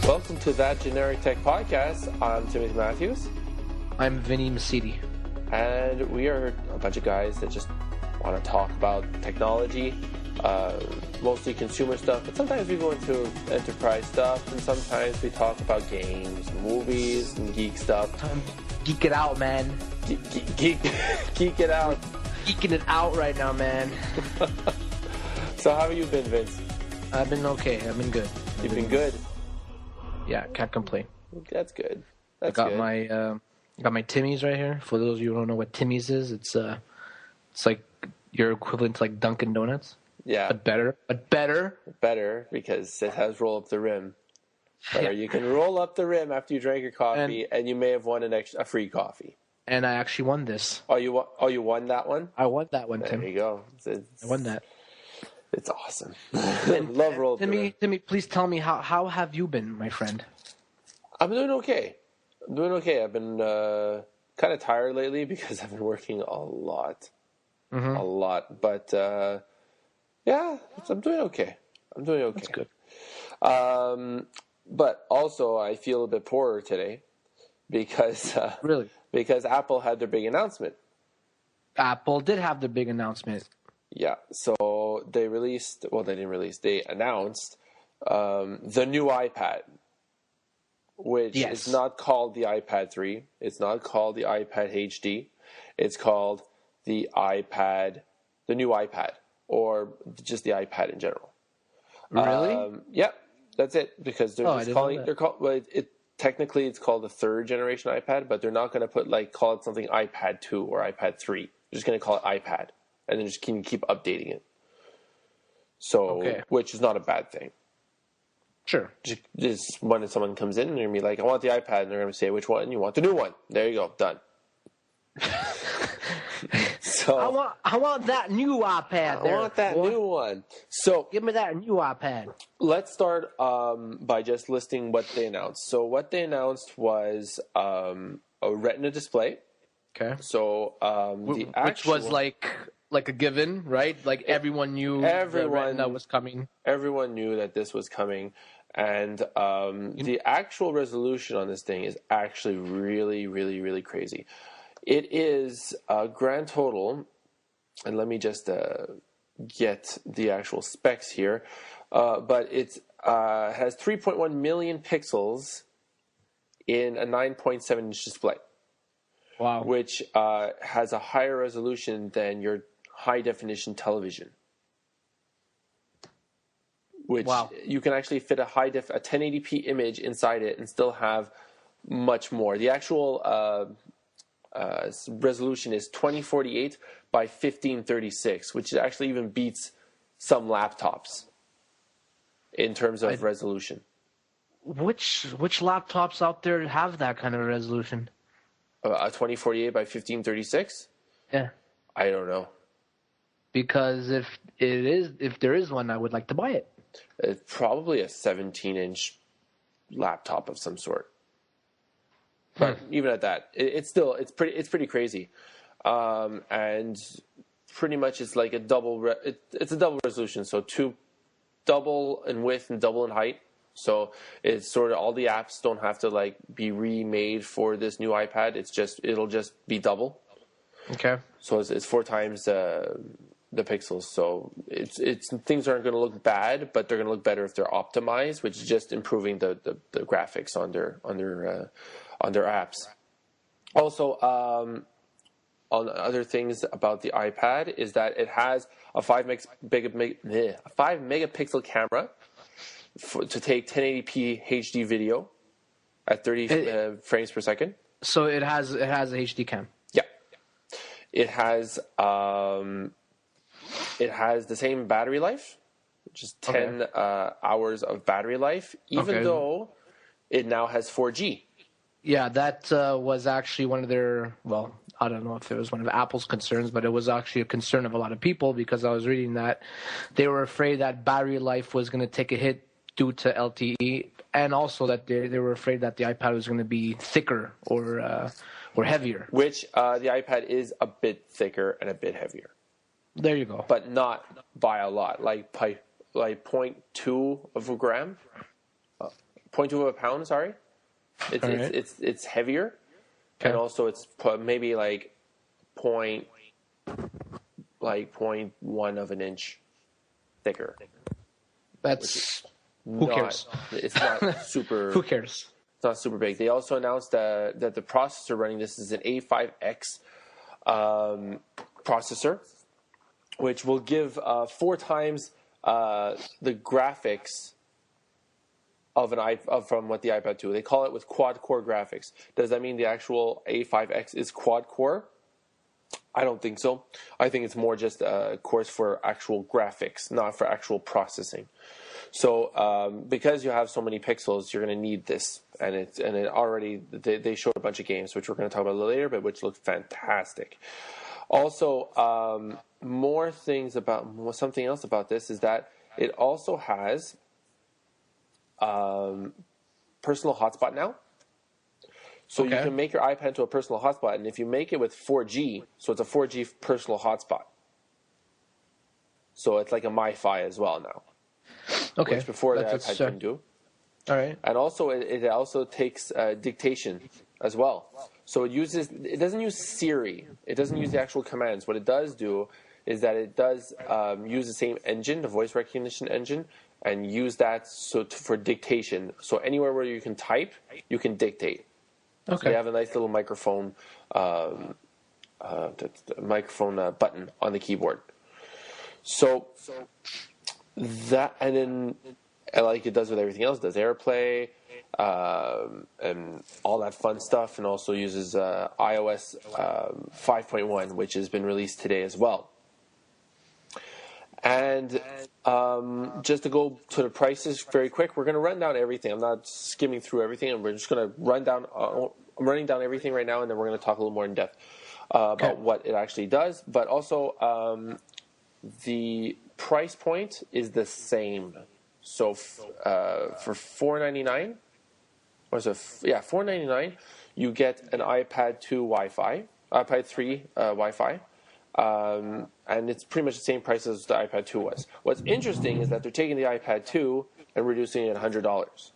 Welcome to That Generic Tech Podcast. I'm Timmy Matthews. I'm Vinny Masidi. And we are a bunch of guys that just want to talk about technology, mostly consumer stuff, but sometimes we go into enterprise stuff, and sometimes we talk about games, movies, and geek stuff. Geek it out, man. Geek it out. Geeking it out right now, man. So how have you been, Vince? I've been okay. I've been good. You've been good? Yeah, can't complain. That's good. I got my Timmy's right here. For those of you who don't know what Timmy's is, it's like your equivalent to like Dunkin' Donuts. Yeah. But better. Better because it has roll up the rim. Better. You can roll up the rim after you drank your coffee, and you may have won a free coffee. And I actually won this. Oh, you won that one? I won that one, Tim. There you go. I won that. It's awesome. Love roll up the rim. Timmy, please tell me how have you been, my friend? I'm doing okay. I've been kind of tired lately because I've been working a lot. Mm-hmm. A lot. But, yeah, I'm doing okay. That's good. But also, I feel a bit poorer today because... Really? Because Apple had their big announcement. Apple did have the big announcement. Yeah, so they announced the new iPad, which is not called the iPad 3. It's not called the iPad HD. It's called the new iPad, or just the iPad in general. Really? Yeah, that's it. Because technically it's called the third generation iPad, but they're not going to call it something iPad 2 or iPad 3. They're just going to call it iPad, and then just keep updating it. So, which is not a bad thing. Sure. Just when someone comes in and they're going to be like, I want the iPad, and they're going to say, which one? You want the new one. There you go. Done. So I want that new iPad. I want that new one. So give me that new iPad. Let's start by just listing what they announced. So what they announced was a Retina display. Okay. So which was like a given, right? Like everyone knew Retina was coming. Everyone knew that this was coming. And the actual resolution on this thing is actually really, really, really crazy. It is a grand total, and let me just get the actual specs here, but it has 3.1 million pixels in a 9.7-inch display. Wow. Which has a higher resolution than your high-definition television. Which you can actually fit a 1080p image inside it and still have much more. The actual resolution is 2048 by 1536, which actually even beats some laptops in terms of resolution. Which laptops out there have that kind of resolution? A 2048 by 1536? Yeah. I don't know. Because if there is one, I would like to buy it. It's probably a 17-inch laptop of some sort. But even at that, it's pretty crazy, and pretty much it's like a double. It's a double resolution, so double in width and double in height. So it's sort of all the apps don't have to be remade for this new iPad. It'll just be double. Okay. So it's 4 times the pixels. So it's things aren't going to look bad, but they're going to look better if they're optimized, which is just improving the graphics on their apps. Also, on other things about the iPad is that it has a 5 megapixel camera to take 1080p HD video at 30 frames per second. So it has a HD cam. Yeah, it has the same battery life, which is 10 hours of battery life, even though it now has 4G. Yeah, that was actually one of their, I don't know if it was one of Apple's concerns, but it was actually a concern of a lot of people because I was reading that they were afraid that battery life was going to take a hit due to LTE, and also that they were afraid that the iPad was going to be thicker or heavier. Which the iPad is a bit thicker and a bit heavier. There you go. But not by a lot, like 0.2 of a gram. 0.2 of a pound. Sorry, it's heavier, and also it's maybe like point 0.1 of an inch thicker. That's who cares? It's not super. Who cares? It's not super big. They also announced that the processor running this is an A5X processor, which will give 4 times the graphics of from what the iPad 2. They call it with quad-core graphics. Does that mean the actual A5X is quad-core? I don't think so. I think it's more just a course for actual graphics, not for actual processing. So because you have so many pixels, you're going to need this, and it already they showed a bunch of games, which we're going to talk about a little later, but which look fantastic. Also, something else about this is that it also has personal hotspot now. So you can make your iPad to a personal hotspot, and if you make it with 4G, so it's a 4G personal hotspot. So it's like a MiFi as well now. Okay. Which before the iPad couldn't do. All right. And also it also takes dictation as well. So it doesn't use Siri. It doesn't use the actual commands. What it does do is that it does use the same engine, the voice recognition engine, and use that for dictation. So anywhere where you can type, you can dictate. Okay. So they have a nice little microphone button on the keyboard. So that, and then like it does with everything else, it does AirPlay and all that fun stuff, and also uses iOS 5.1, which has been released today as well. And just to go to the prices very quick, we're going to run down everything. I'm not skimming through everything, and we're just going to run down. I'm running down everything right now, and then we're going to talk a little more in depth about what it actually does. But also, the price point is the same. So for $499, or so $499, you get an iPad 2 Wi-Fi, iPad 3 Wi-Fi. And it's pretty much the same price as the iPad 2 was. What's interesting is that they're taking the iPad 2 and reducing it $100.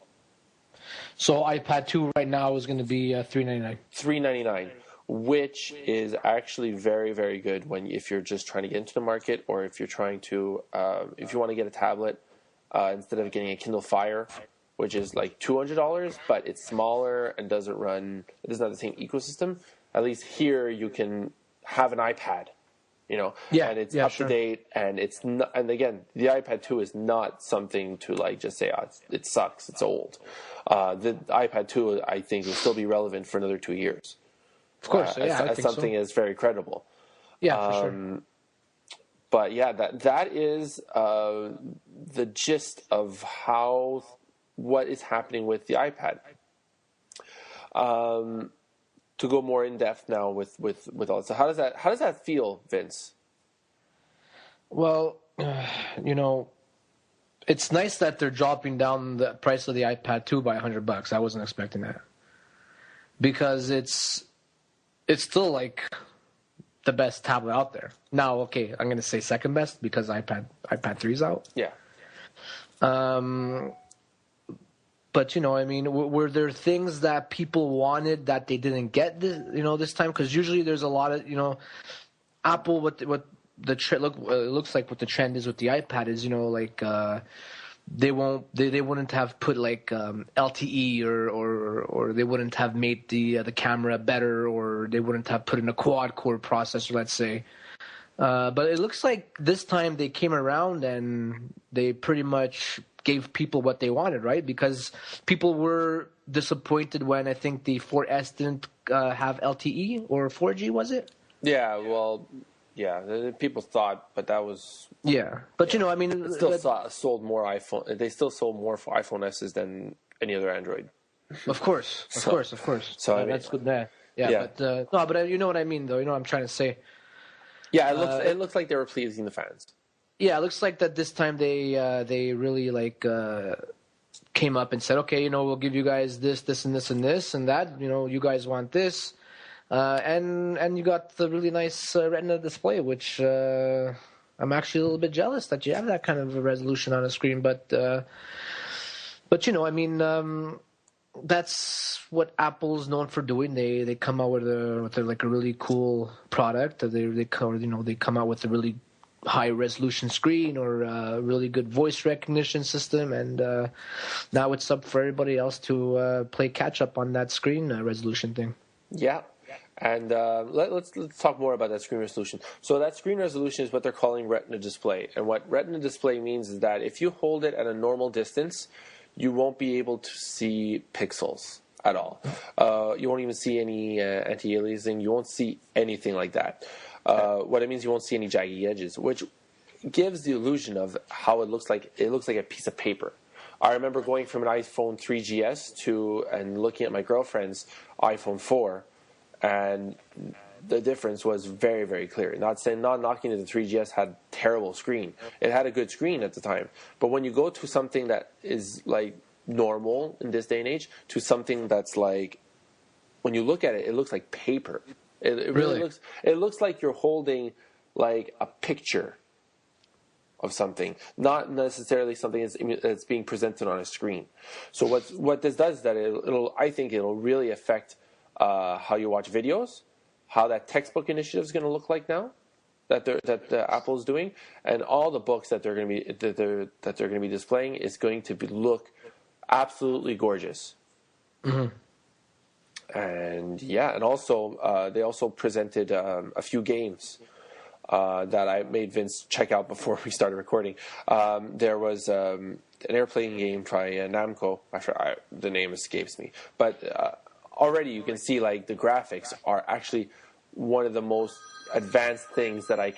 So iPad 2 right now is going to be $399. $399, which is actually very, very good if you're just trying to get into the market, or if you're trying to if you want to get a tablet instead of getting a Kindle Fire, which is like $200, but it's smaller and it doesn't have the same ecosystem. At least here you can have an iPad. And it's up to date, and it's not, and again, the iPad 2 is not something to like just say, it sucks, it's old. The iPad 2, I think, will still be relevant for another 2 years. Of course, I think something is very credible. Yeah, for sure. But yeah, that is the gist of what is happening with the iPad. To go more in depth now with all this. So how does that feel, Vince? Well, it's nice that they're dropping down the price of the iPad 2 by $100. I wasn't expecting that, because it's still like the best tablet out there. Now, okay, I'm going to say second best because iPad 3's out. Yeah. But were there things that people wanted that they didn't get this time? Because usually there's a lot of Apple. What the looks like what the trend is with the iPad is they wouldn't have put like LTE or they wouldn't have made the camera better, or they wouldn't have put in a quad core processor, let's say. But it looks like this time they came around and they pretty much gave people what they wanted, right? Because people were disappointed when I think the 4S didn't have LTE or 4G, was it? Yeah, well, yeah, people thought, but that was... Yeah, but it still sold more iPhone. They still sold more for iPhone S's than any other Android. Of course. So that's good there. Yeah. But you know what I mean, though. You know what I'm trying to say. Yeah, it looks like they were pleasing the fans. Yeah, it looks like that this time they really came up and said, okay, we'll give you guys this, and this, and this, and that. You guys want this, and you got the really nice Retina display, which I'm actually a little bit jealous that you have that kind of a resolution on a screen. But But I mean, that's what Apple's known for doing. They come out with a like a really cool product. They come out with a really high resolution screen or a really good voice recognition system, and now it's up for everybody else to play catch up on that screen resolution thing. Yeah. And let's talk more about that screen resolution. So that screen resolution is what they're calling Retina display. And what Retina display means is that if you hold it at a normal distance, you won't be able to see pixels at all. You won't even see any anti-aliasing. You won't see anything like that. What it means, you won't see any jaggy edges, which gives the illusion of how it looks like. It looks like a piece of paper. I remember going from an iPhone 3GS and looking at my girlfriend's iPhone 4, and the difference was very, very clear. Not knocking that the 3GS had terrible screen. It had a good screen at the time. But when you go to something that is like normal in this day and age to something that's like, when you look at it, it looks like paper. It really looks. It looks like you're holding like a picture of something, not necessarily something that's being presented on a screen. So what this does is that I think it'll really affect how you watch videos, how that textbook initiative is going to look like now that Apple's doing, and all the books that they're going to be displaying is going to look absolutely gorgeous. Mm-hmm. And yeah, and also they also presented a few games that I made Vince check out before we started recording. There was an airplane game by Namco. The name escapes me, but already you can see like the graphics are actually one of the most advanced things that I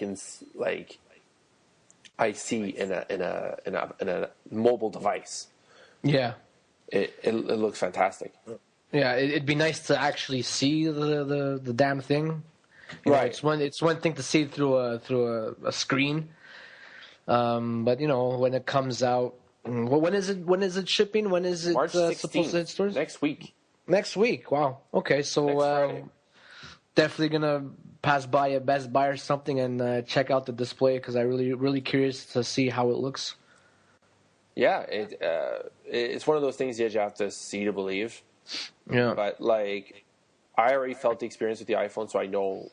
see in a mobile device. Yeah, it looks fantastic. Yeah, it'd be nice to actually see the damn thing. Right. It's one thing to see through a screen, but when it comes out, when is it shipping? When is it March 16th, supposed to hit stores? Next week. Next week. Wow. Okay, so definitely gonna pass by a Best Buy or something and check out the display because I'm really curious to see how it looks. Yeah, it's one of those things you have to see to believe. Yeah. But like, I already felt the experience with the iPhone, so I know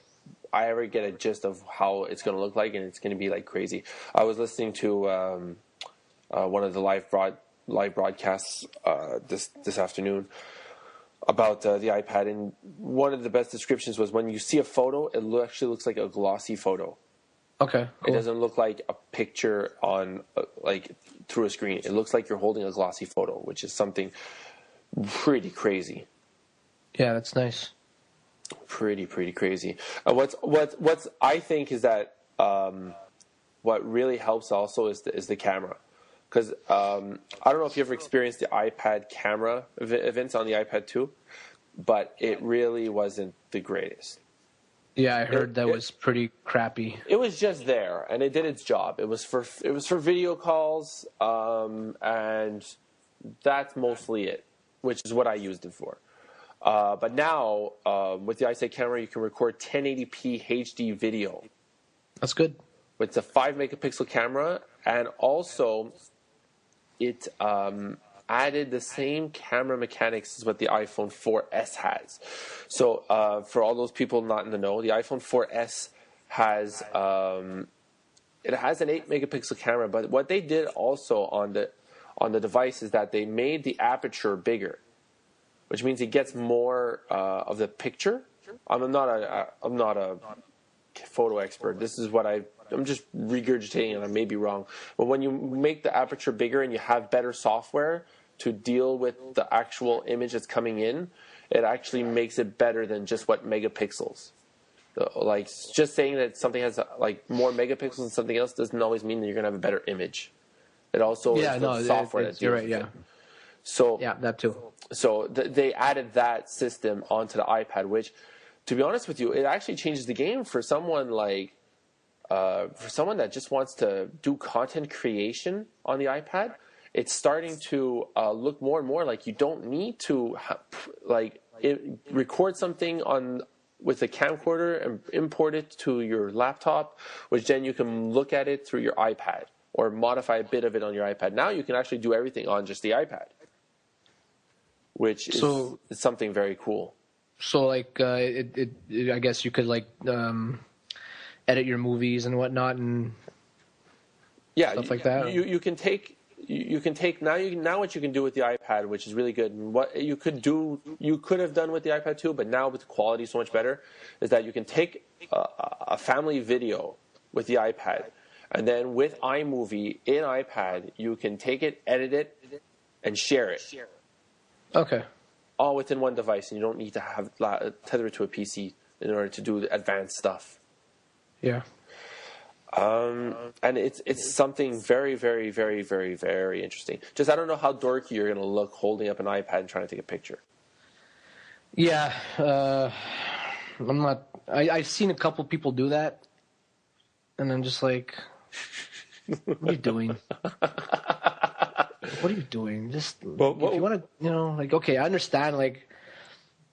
I already get a gist of how it's going to look like, and it's going to be like crazy. I was listening to one of the live broadcasts this afternoon about the iPad, and one of the best descriptions was when you see a photo, it actually looks like a glossy photo. Okay, cool. It doesn't look like a picture on like through a screen. It looks like you're holding a glossy photo, which is something pretty crazy. Yeah, that's nice. Pretty crazy. What's I think is that what really helps also is the camera, because I don't know if you ever experienced the iPad camera events on the iPad 2, but it really wasn't the greatest. Yeah, I heard that was pretty crappy. It was just there, and it did its job. It was for video calls, and that's mostly it, which is what I used it for. But now, with the iSight camera, you can record 1080p HD video. That's good. It's a 5-megapixel camera, and also it added the same camera mechanics as what the iPhone 4S has. So for all those people not in the know, the iPhone 4S has it has an 8-megapixel camera, but what they did also on the device is that they made the aperture bigger, which means it gets more of the picture. I'm not a photo expert. This is what I'm just regurgitating, and I may be wrong. But when you make the aperture bigger and you have better software to deal with the actual image that's coming in, it actually makes it better than just what megapixels. Like, just saying that something has like more megapixels than something else doesn't always mean that you're going to have a better image. It also is the software that you're right. Yeah. So yeah, that too. So they added that system onto the iPad, which, to be honest with you, it actually changes the game for someone like that just wants to do content creation on the iPad. It's starting to look more and more like you don't need to record something with a camcorder and import it to your laptop, which then you can look at it through your iPad or modify a bit of it on your iPad. Now you can actually do everything on just the iPad. which is something very cool. So like I guess you could like edit your movies and whatnot and stuff like that. You can take now what you can do with the iPad, which is really good. And what you could have done with the iPad too, but now with the quality so much better, is that you can take a family video with the iPad, and then with iMovie in iPad, you can take it, edit it, and share it. Okay. All within one device, and you don't need to have tether it to a PC in order to do advanced stuff. Yeah. And it's something very, very, very, very, very interesting. Just I don't know how dorky you're going to look holding up an iPad and trying to take a picture. Yeah. I'm not. I've seen a couple people do that, and I'm just like, what are you doing? What are you doing? Just if you want to, like, okay, I understand, like,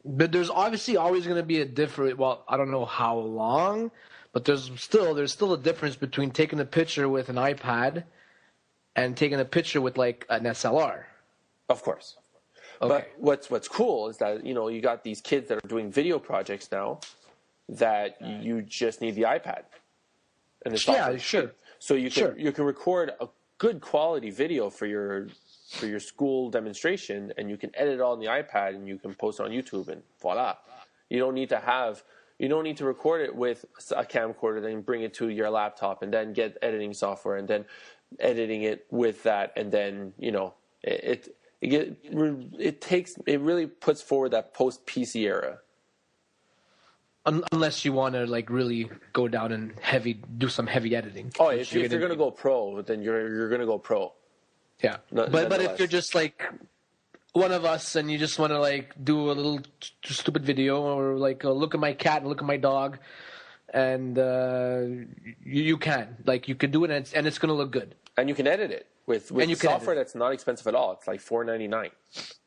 but there's obviously always going to be a different. Well, I don't know how long, but there's still a difference between taking a picture with an iPad and taking a picture with like an SLR. Of course. Okay. But what's cool is that you got these kids that are doing video projects now that you just need the iPad. And it's sure. So you can record a good quality video for your school demonstration, and you can edit it all on the iPad, and you can post it on YouTube, and voila. You don't need to record it with a camcorder, then bring it to your laptop, and then get editing software, and then editing it with that, and then it really puts forward that post PC era. Unless you want to like really go down and do some heavy editing. Oh, if you're going to go pro, then you're going to go pro. Yeah, but if you're just like one of us and you just want to like do a little stupid video or like look at my cat and look at my dog, and you can do it and it's going to look good. And you can edit it with software that's not expensive at all. It's like $4.99.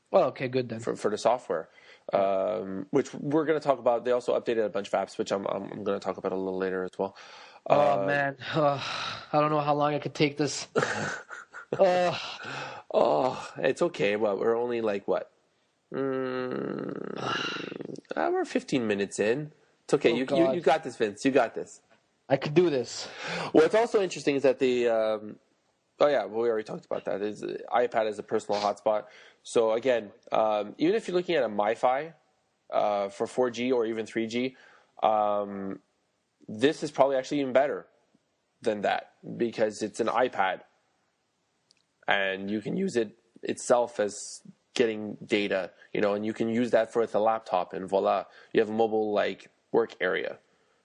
Well, okay, good then for the software. Which we're going to talk about. They also updated a bunch of apps, which I'm going to talk about a little later as well. Oh man, I don't know how long I could take this. It's okay. Well, we're only like what? We're 15 minutes in. It's okay. You got this, Vince. You got this. I could do this. What's also interesting is that the we already talked about that. Is iPad as a personal hotspot. So again, even if you're looking at a MiFi for 4G or even 3G, this is probably actually even better than that because it's an iPad, and you can use it itself as getting data, and you can use that with a laptop, and voila, you have a mobile like work area.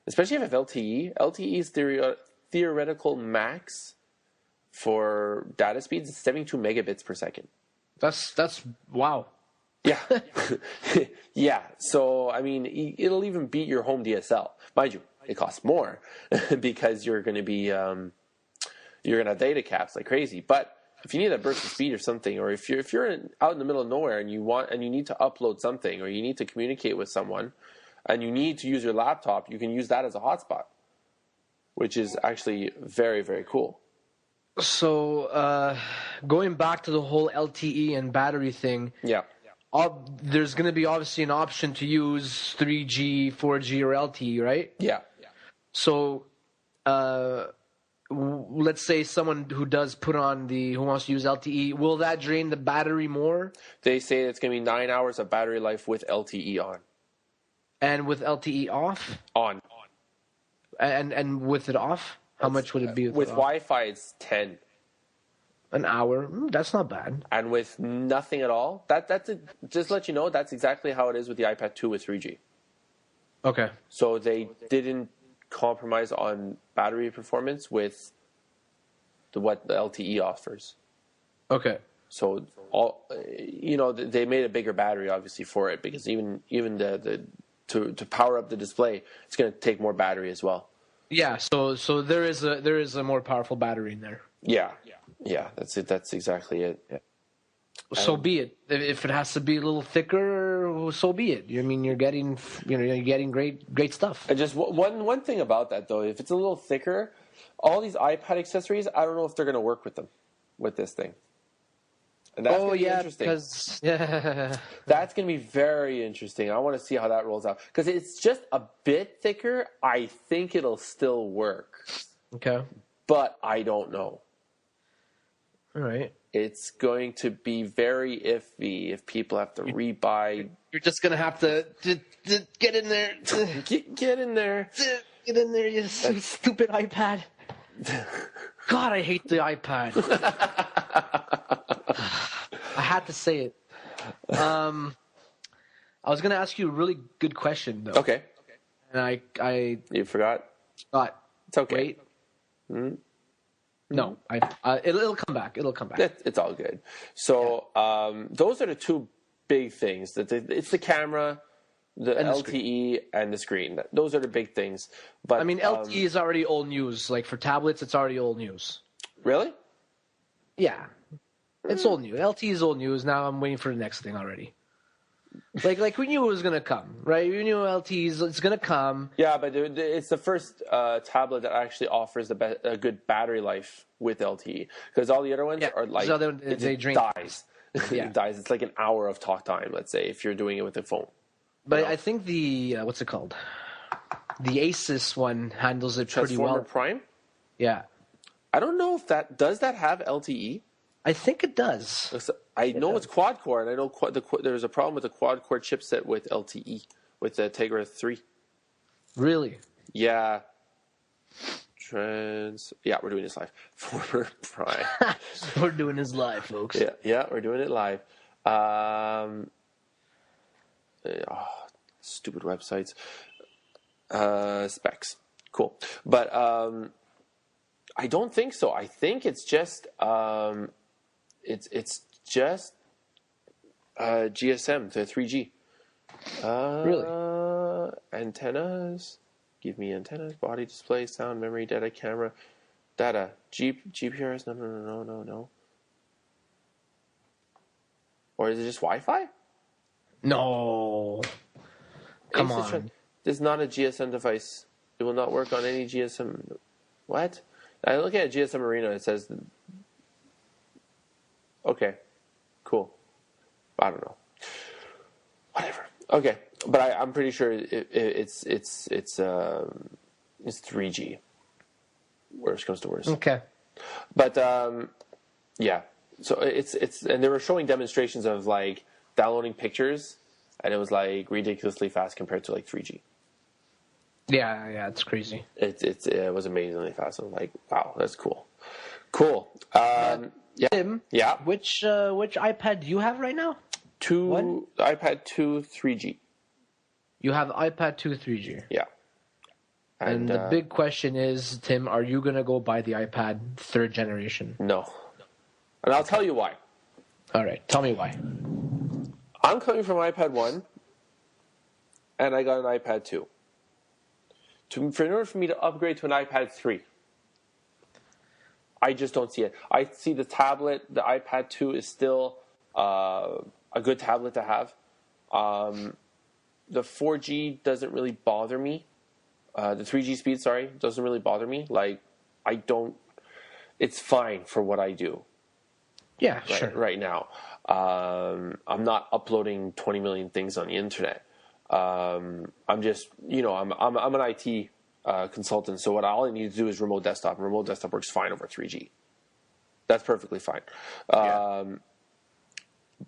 Especially if you have LTE. LTE is theoretical max for data speeds is 72 megabits per second. That's wow. Yeah. Yeah. So, I mean, it'll even beat your home DSL. Mind you, it costs more because you're going to be, you're going to have data caps like crazy. But if you need a burst of speed or something, or if you're out in the middle of nowhere and you need to upload something, or you need to communicate with someone and you need to use your laptop, you can use that as a hotspot, which is actually very, very cool. So, going back to the whole LTE and battery thing, there's going to be obviously an option to use 3G, 4G, or LTE, right? Yeah. So, let's say someone who wants to use LTE, will that drain the battery more? They say it's going to be 9 hours of battery life with LTE on. And with LTE off? On. And with it off? How much would it be? With Wi-Fi, it's 10. An hour? That's not bad. And with nothing at all, just to let you know, that's exactly how it is with the iPad 2 with 3G. Okay. So they didn't compromise on battery performance with what the LTE offers. Okay. So they made a bigger battery obviously for it because even to power up the display, it's going to take more battery as well. Yeah, so there is a more powerful battery in there. Yeah, that's it. That's exactly it. Yeah. So be it. If it has to be a little thicker, so be it. I mean, you're getting great stuff. And just one thing about that though, if it's a little thicker, all these iPad accessories, I don't know if they're going to work with this thing. And that's going to be yeah, interesting. because yeah, That's going to be very interesting. I want to see how that rolls out. Because it's just a bit thicker. I think it'll still work. okay, But I don't know. all right. It's going to be very iffy if people have to rebuy. You're just gonna have to get in there. Get in there. Get in there, you stupid iPad. God, I hate the iPad. I had to say it. I was gonna ask you a really good question though. Okay. And I You forgot? thought. It's okay. Wait. Mm-hmm. No, it'll come back. It'll come back. It's all good. So those are the two big things. It's the camera, the And the LTE, and the screen. Those are the big things. But I mean, LTE is already old news. Like for tablets, it's already old news. Really? Yeah, it's old news. LTE is old news. Now I'm waiting for the next thing already. Like we knew it was gonna come, right? We knew LTE it's gonna come. Yeah, but it's the first tablet that actually offers a good battery life with LTE. Because all the other ones are like they drain. dies. Yeah. It dies. It's like an hour of talk time. Let's say if you're doing it with a phone. But I think the what's it called? The Asus one handles it pretty Transformer well. Prime. Yeah, I don't know if that have LTE. I think it does. I know it's quad core, and I know there's a problem with the quad core chipset with LTE with the Tegra 3. Really? Yeah. Yeah, we're doing this live. Former Prime. We're doing this live, folks. Yeah, we're doing it live. Stupid websites. Specs. Cool. But I don't think so. I think it's just it's just GSM to 3G. Really? Antennas. Give me antennas, body display, sound, memory, data, camera, data, GPRS. No. Or is it just Wi-Fi? No. Come on. This is not a GSM device. It will not work on any GSM. What? I look at GSM Arena. It says, okay, cool. I don't know. Whatever. Okay, but I'm pretty sure it's 3G. Worst comes to worst. Okay. But yeah. So it's and they were showing demonstrations of like downloading pictures, and it was like ridiculously fast compared to like 3G. Yeah, it's crazy. It was amazingly fast. I'm like, wow, that's cool. Yeah. Tim, Yeah. which iPad do you have right now? iPad 2 3G. You have iPad 2 3G. Yeah. And the big question is, Tim, are you gonna go buy the iPad 3rd generation? No. And I'll tell you why. All right, tell me why. I'm coming from iPad 1, and I got an iPad 2. In order for me to upgrade to an iPad 3, I just don't see it. I see the tablet, the iPad 2 is still a good tablet to have. The 4G doesn't really bother me. The 3G speed, doesn't really bother me. Like, it's fine for what I do. Yeah, sure. Right now. I'm not uploading 20 million things on the internet. I'm just, I'm an IT consultant, so all I need to do is remote desktop. And remote desktop works fine over 3G. That's perfectly fine.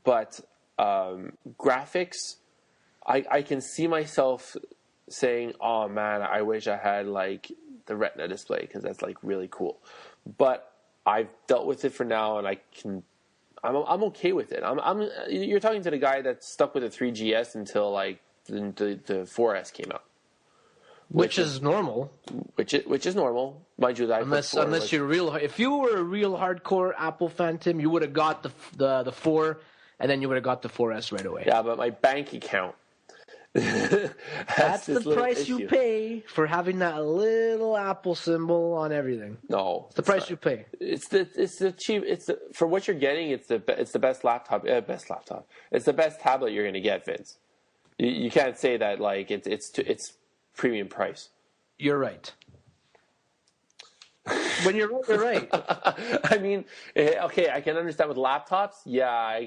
But graphics, I can see myself saying, "Oh man, I wish I had like the Retina display because that's like really cool." But I've dealt with it for now, and I'm okay with it. You're talking to the guy that's stuck with the 3GS until like the 4S came out, which is normal. Which is normal, mind you. That unless you're real. If you were a real hardcore Apple fan, Tim, you would have got the 4, and then you would have got the 4S right away. Yeah, but my bank account. That's the price you pay for having that little Apple symbol on everything. No, it's the price you pay. It's the cheap. For what you're getting. It's the best laptop. It's the best tablet you're going to get, Vince. You can't say that like it's premium price. You're right. When you're right, you're right. I mean, okay, I can understand with laptops. Yeah,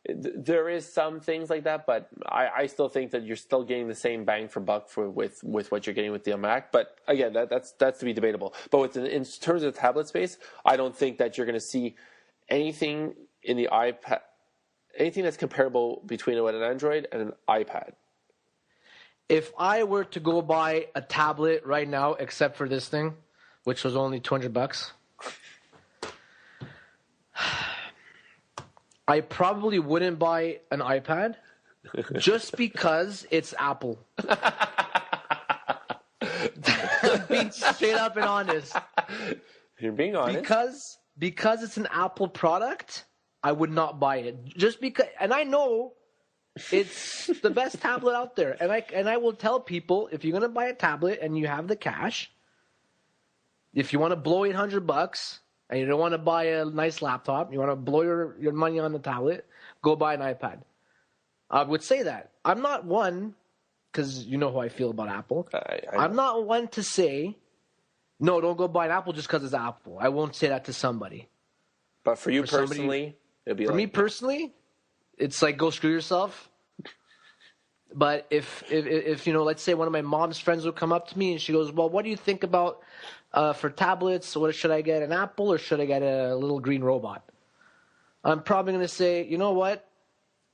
there is some things like that, but I still think that you're still getting the same bang for buck with what you're getting with the Mac. But again, that's to be debatable. But in terms of the tablet space, I don't think that you're going to see anything in the iPad, anything that's comparable between an Android and an iPad. If I were to go buy a tablet right now, except for this thing, which was only $200, I probably wouldn't buy an iPad just because it's Apple. Being straight up and honest. You're being honest. Because it's an Apple product, I would not buy it. Just because, and I know it's the best tablet out there. And I will tell people, if you're going to buy a tablet and you have the cash, if you want to blow $800 and you don't want to buy a nice laptop, you want to blow your money on the tablet, go buy an iPad. I would say that. I'm not one, because you know how I feel about Apple. I'm not one to say, no, don't go buy an Apple just because it's Apple. I won't say that to somebody. But for you personally, it'd be for me personally, it's like go screw yourself. But if you know, let's say one of my mom's friends will come up to me and she goes, well, what do you think about for tablets? What should I get, an Apple or should I get a little green robot? I'm probably going to say, you know what?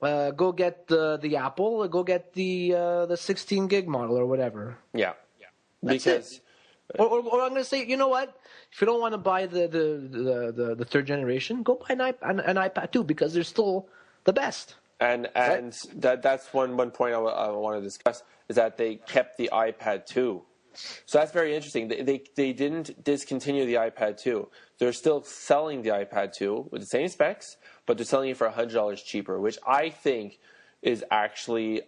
Go get the Apple, or go get the 16 gig model or whatever. Yeah. Because or I'm going to say, you know what? If you don't want to buy the third generation, go buy an iPad too, because they're still the best. And right? that's one point I want to discuss is that they kept the iPad 2. So that's very interesting. They didn't discontinue the iPad 2. They're still selling the iPad 2 with the same specs, but they're selling it for $100 cheaper, which I think is actually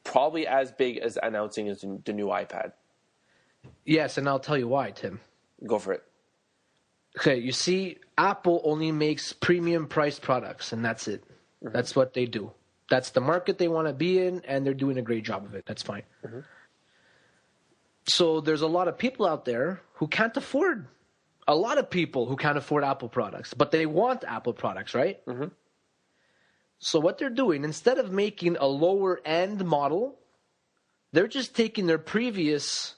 probably as big as announcing the new iPad. Yes, and I'll tell you why, Tim. Go for it. Okay, you see, Apple only makes premium priced products, and that's it. Mm-hmm. That's what they do. That's the market they want to be in, and they're doing a great job of it. That's fine. Mm-hmm. So there's a lot of people out there who can't afford Apple products, but they want Apple products, right? Mm-hmm. So what they're doing, instead of making a lower-end model, they're just taking their previous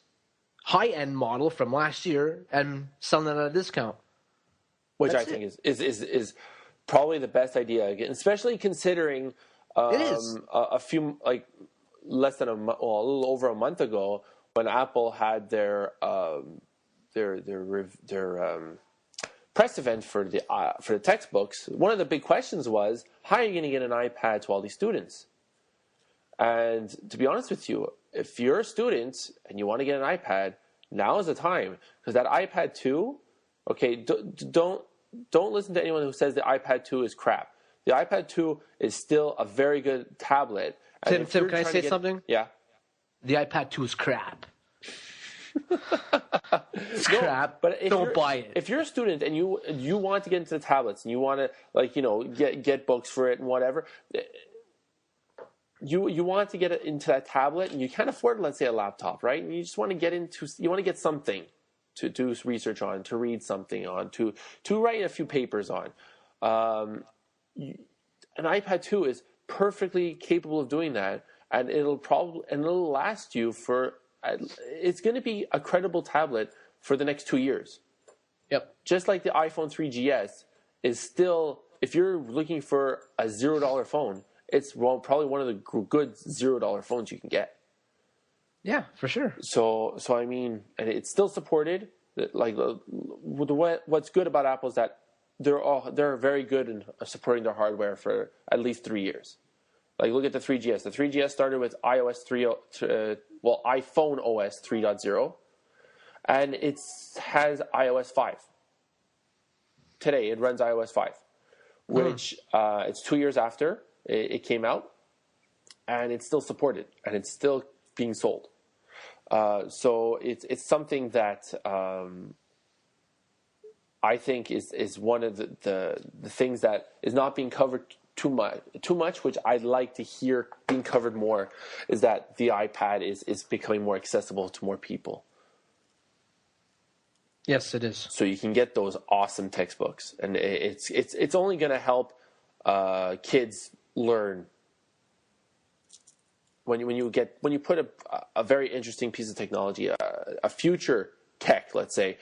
high-end model from last year and selling it at a discount. Which I think is probably the best idea, especially considering it is. a few, like less than a little over a month ago, when Apple had their press event for the textbooks. One of the big questions was, how are you going to get an iPad to all these students? And to be honest with you, if you're a student and you want to get an iPad, now is the time, because that iPad 2. Okay, don't listen to anyone who says the iPad 2 is crap. The iPad 2 is still a very good tablet. Tim, can I say something? Yeah. The iPad 2 is crap. It's crap, but don't buy it. If you're a student and you want to get into the tablets and you want to get books for it and whatever, you want to get into that tablet and you can't afford, let's say, a laptop, right? And you just want to get something to do research on, to read something on, to write a few papers on. An iPad 2 is perfectly capable of doing that, and it'll last you for. It's going to be a credible tablet for the next 2 years. Yep. Just like the iPhone 3GS is still, if you're looking for a $0 phone, it's probably one of the good $0 phones you can get. Yeah, for sure. So I mean, and it's still supported. Like, what's good about Apple is that they're very good in supporting their hardware for at least 3 years. Like, look at the 3GS. The 3GS started with iPhone OS 3.0, and it has iOS 5. Today, it runs iOS 5, which it's 2 years after it came out, and it's still supported, and it's still being sold. So it's something that I think is one of the things that is not being covered too much, which I'd like to hear being covered more, is that the iPad is becoming more accessible to more people. Yes, it is. So you can get those awesome textbooks, and it's only going to help kids learn. When you put a very interesting piece of technology, a future tech, let's say,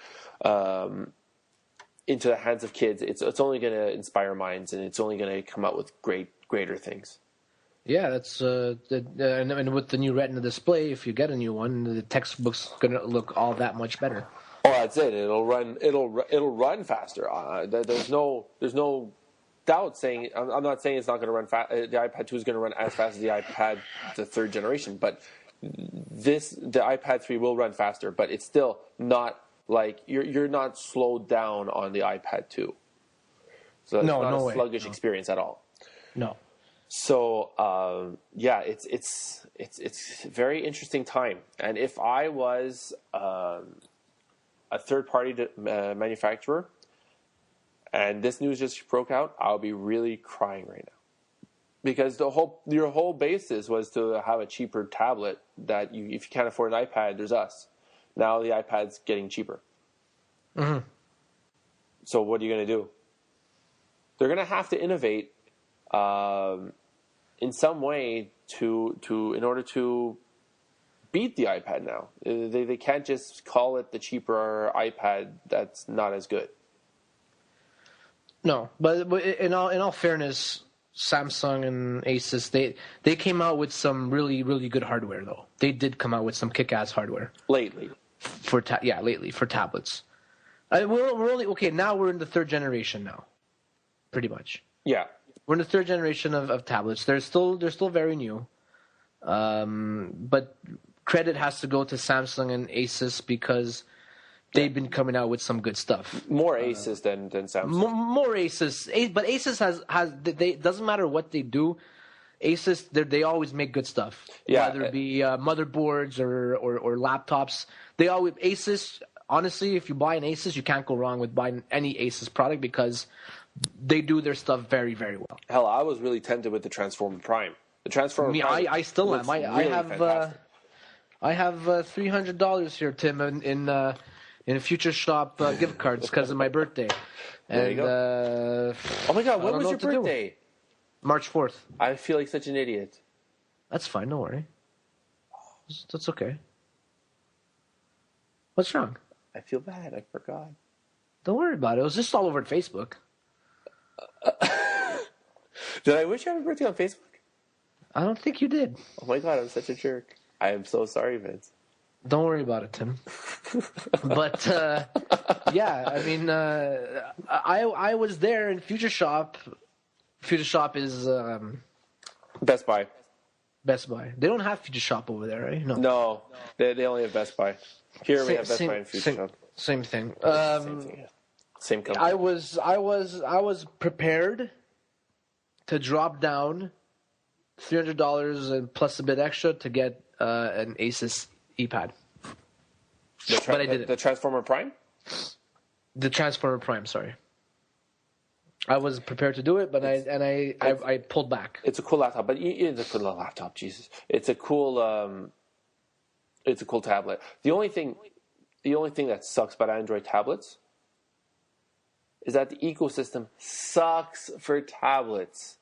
into the hands of kids, it's only going to inspire minds, and it's only going to come out with greater things. Yeah, that's and with the new Retina display, if you get a new one, the textbook's gonna look all that much better. Oh, that's it. It'll run faster. There's no doubt saying. I'm not saying it's not going to run fast. The iPad 2 is going to run as fast as the iPad, the third generation. But the iPad 3 will run faster. But it's still not like you're not slowed down on the iPad 2. So it's not a sluggish experience at all. No. So yeah, it's a very interesting time. And if I was a third-party manufacturer, and this news just broke out, I'll be really crying right now, because your whole basis was to have a cheaper tablet. That if you can't afford an iPad, there's us. Now the iPad's getting cheaper. Mm-hmm. So what are you going to do? They're going to have to innovate in some way in order to beat the iPad now. They can't just call it the cheaper iPad that's not as good. No, but in all fairness, Samsung and Asus, they came out with some really, really good hardware, though. They did come out with some kick-ass hardware. Lately. Lately for tablets. We're only okay. Now we're in the third generation now, pretty much. Yeah, we're in the third generation of tablets. They're still very new, but credit has to go to Samsung and Asus because they've been coming out with some good stuff. More Asus than Samsung. More Asus, but Asus has they doesn't matter what they do. Asus, they always make good stuff. Yeah, whether it be motherboards or laptops. They always Asus. Honestly, if you buy an Asus, you can't go wrong with buying any Asus product because they do their stuff very, very well. Hell, I was really tempted with the Transformer Prime. The Transformer Prime. I still am. I have $300 here, Tim, in Future Shop gift cards because of my birthday. There you go. Oh my God, when was your birthday? March 4th. I feel like such an idiot. That's fine. Don't worry. That's okay. What's wrong? I feel bad. I forgot. Don't worry about it. It was just all over Facebook. Did I wish you happy birthday on Facebook? I don't think you did. Oh my God, I'm such a jerk. I am so sorry, Vince. Don't worry about it, Tim. But yeah, I mean, I was there in Future Shop. Future Shop is Best Buy. Best Buy. They don't have Future Shop over there, right? No, they only have Best Buy. Here we have Best Buy and Future Shop. Same thing. Same thing. Yeah. Same company. I was prepared to drop down $300 and plus a bit extra to get an Asus ePad. But I didn't. The Transformer Prime? The Transformer Prime, sorry. I was prepared to do it, but I pulled back. It's a cool laptop, but it's a cool laptop. Jesus, it's a cool tablet. The only thing that sucks about Android tablets is that the ecosystem sucks for tablets.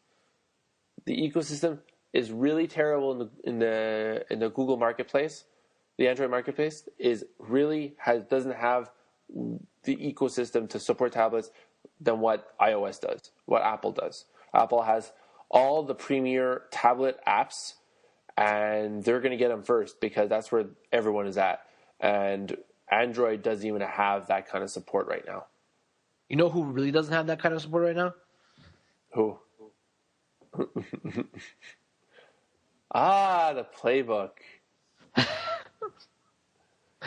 The ecosystem is really terrible in the Google Marketplace. The Android Marketplace doesn't have the ecosystem to support tablets than what iOS does, what Apple does. Apple has all the premier tablet apps, and they're going to get them first because that's where everyone is at. And Android doesn't even have that kind of support right now. You know who really doesn't have that kind of support right now? Who? The Playbook.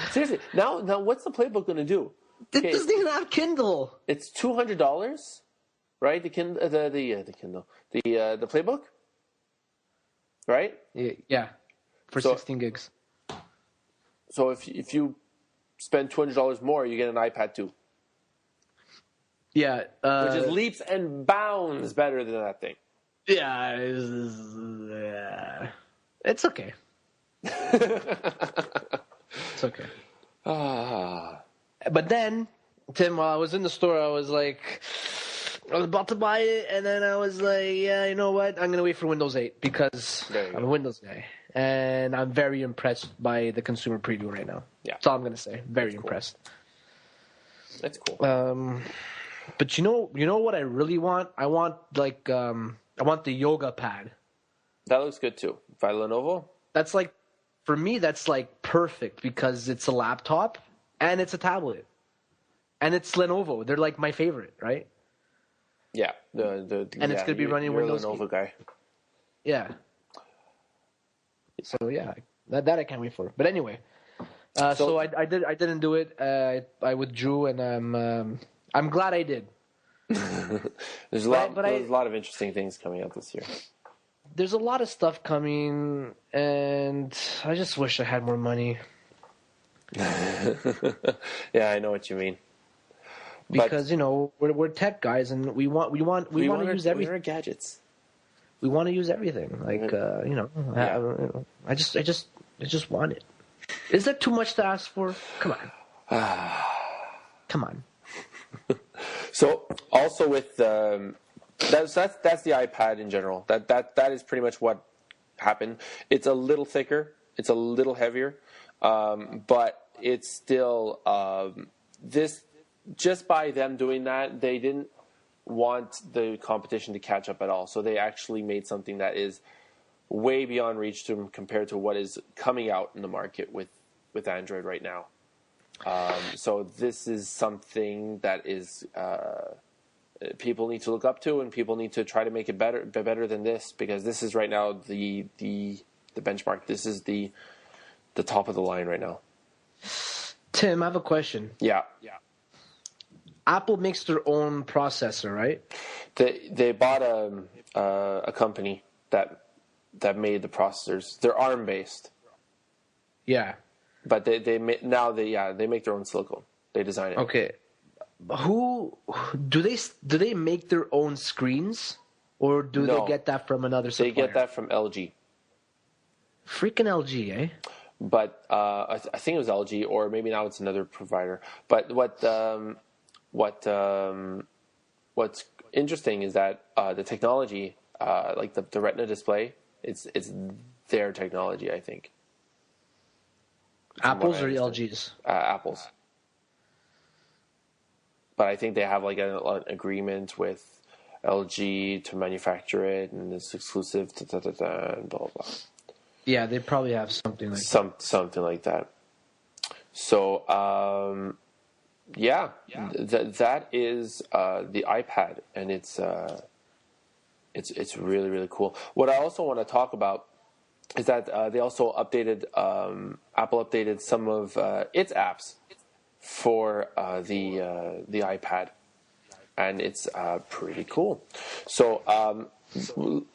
Seriously, now what's the Playbook going to do? It doesn't even have Kindle. It's $200, right? The Kindle, the Playbook, right? Yeah, for 16 gigs. So if you spend $200 more, you get an iPad 2. Yeah, which is leaps and bounds better than that thing. Yeah, it's okay. It's okay. But then, Tim, while I was in the store, I was about to buy it, and then I was like, yeah, you know what? I'm going to wait for Windows 8 because I'm a Windows guy. And I'm very impressed by the consumer preview right now. Yeah. That's all I'm going to say. Very impressed. That's cool. But you know what I really want? I want I want the yoga pad. That looks good too. By Lenovo? That's for me, that's perfect because it's a laptop and it's a tablet. And it's Lenovo. They're my favorite, right? Yeah. And it's going to be running Windows. You're a Lenovo guy. Yeah. So yeah, that I can't wait for. But anyway, so I didn't do it. I withdrew, and I'm glad I did. There's a lot of interesting things coming out this year. There's a lot of stuff coming, and I just wish I had more money. Yeah, I know what you mean. Because we're tech guys, and we want to use everything. We are gadgets. We want to use everything. I just want it. Is that too much to ask for? Come on. Come on. So also with that's the iPad in general. That is pretty much what happened. It's a little thicker. It's a little heavier, but it's still this. Just by them doing that, they didn't want the competition to catch up at all. So they actually made something that is way beyond reach to them compared to what is coming out in the market with Android right now. So this is something that is people need to look up to, and people need to try to make it better than this, because this is right now the benchmark. This is the top of the line right now. Tim, I have a question. Yeah. Apple makes their own processor, right? They bought a company that made the processors. They're ARM based. Yeah. But they make their own silicone. They design it. Okay. Who do they make their own screens, or do they get that from another supplier? They get that from LG. Freaking LG, eh? But I think it was LG, or maybe now it's another provider. But what's interesting is that the technology, like the Retina display, it's their technology, I think. Apple's or LG's? Apple's. But I think they have an agreement with LG to manufacture it, and it's exclusive to and blah blah blah. Yeah, they probably have something like something like that. So that is the iPad, and it's really, really cool. What I also want to talk about is that they also updated Apple updated some of its apps for the iPad, and it's pretty cool. So I'm going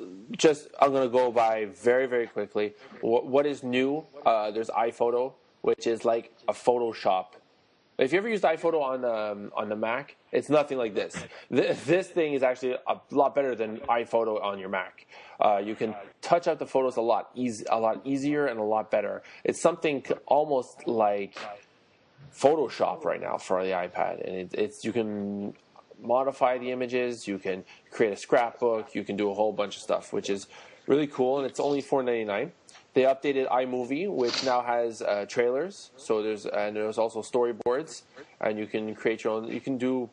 to go by very, very quickly. What is new? There's iPhoto, which is like a Photoshop. If you ever used iPhoto on the Mac, it's nothing like this. This thing is actually a lot better than iPhoto on your Mac. You can touch out the photos a lot easier and a lot better. It's something almost like Photoshop right now for the iPad, and it's you can modify the images, you can create a scrapbook, you can do a whole bunch of stuff, which is really cool, and it's only $4.99. They updated iMovie, which now has trailers. So there's also storyboards, and you can create your own. You can do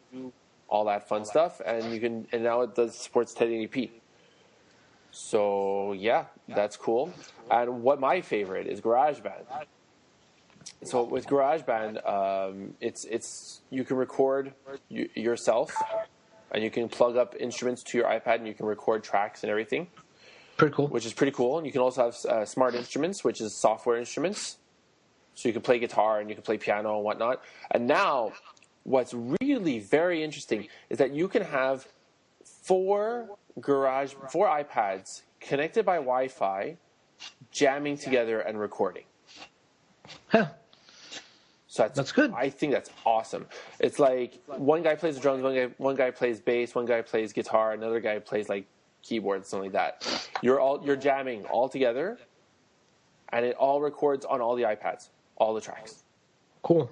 all that fun stuff, and now it supports 1080p. So yeah, that's cool. And what my favorite is GarageBand. So with GarageBand, it's you can record yourself, and you can plug up instruments to your iPad, and you can record tracks and everything. Pretty cool. Which is pretty cool. And you can also have smart instruments, which is software instruments. So you can play guitar and you can play piano and whatnot. And now, what's really very interesting is that you can have four iPads connected by Wi-Fi, jamming together and recording. Huh. So that's good. I think that's awesome. It's like one guy plays the drums, one guy plays bass, one guy plays guitar, another guy plays keyboard, something like that. You're jamming all together, and it all records on all the iPads, all the tracks. Cool.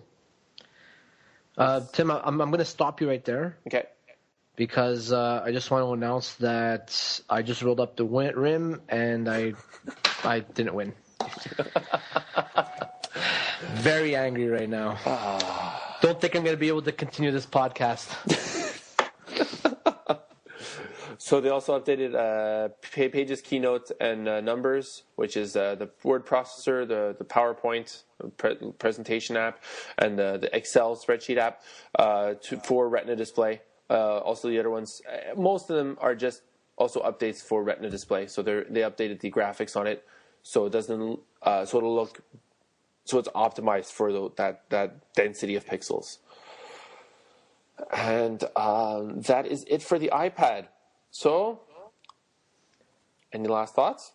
Tim, I'm going to stop you right there. Okay. Because I just want to announce that I just rolled up the rim and I didn't win. Very angry right now. Don't think I'm going to be able to continue this podcast. So they also updated Pages, Keynote, and Numbers, which is the word processor, the PowerPoint presentation app, and the Excel spreadsheet app for Retina display. Also, the other ones, most of them are just also updates for Retina display. So they updated the graphics on it, so it doesn't. So it'll look. So it's optimized for that density of pixels. And that is it for the iPad. So, any last thoughts?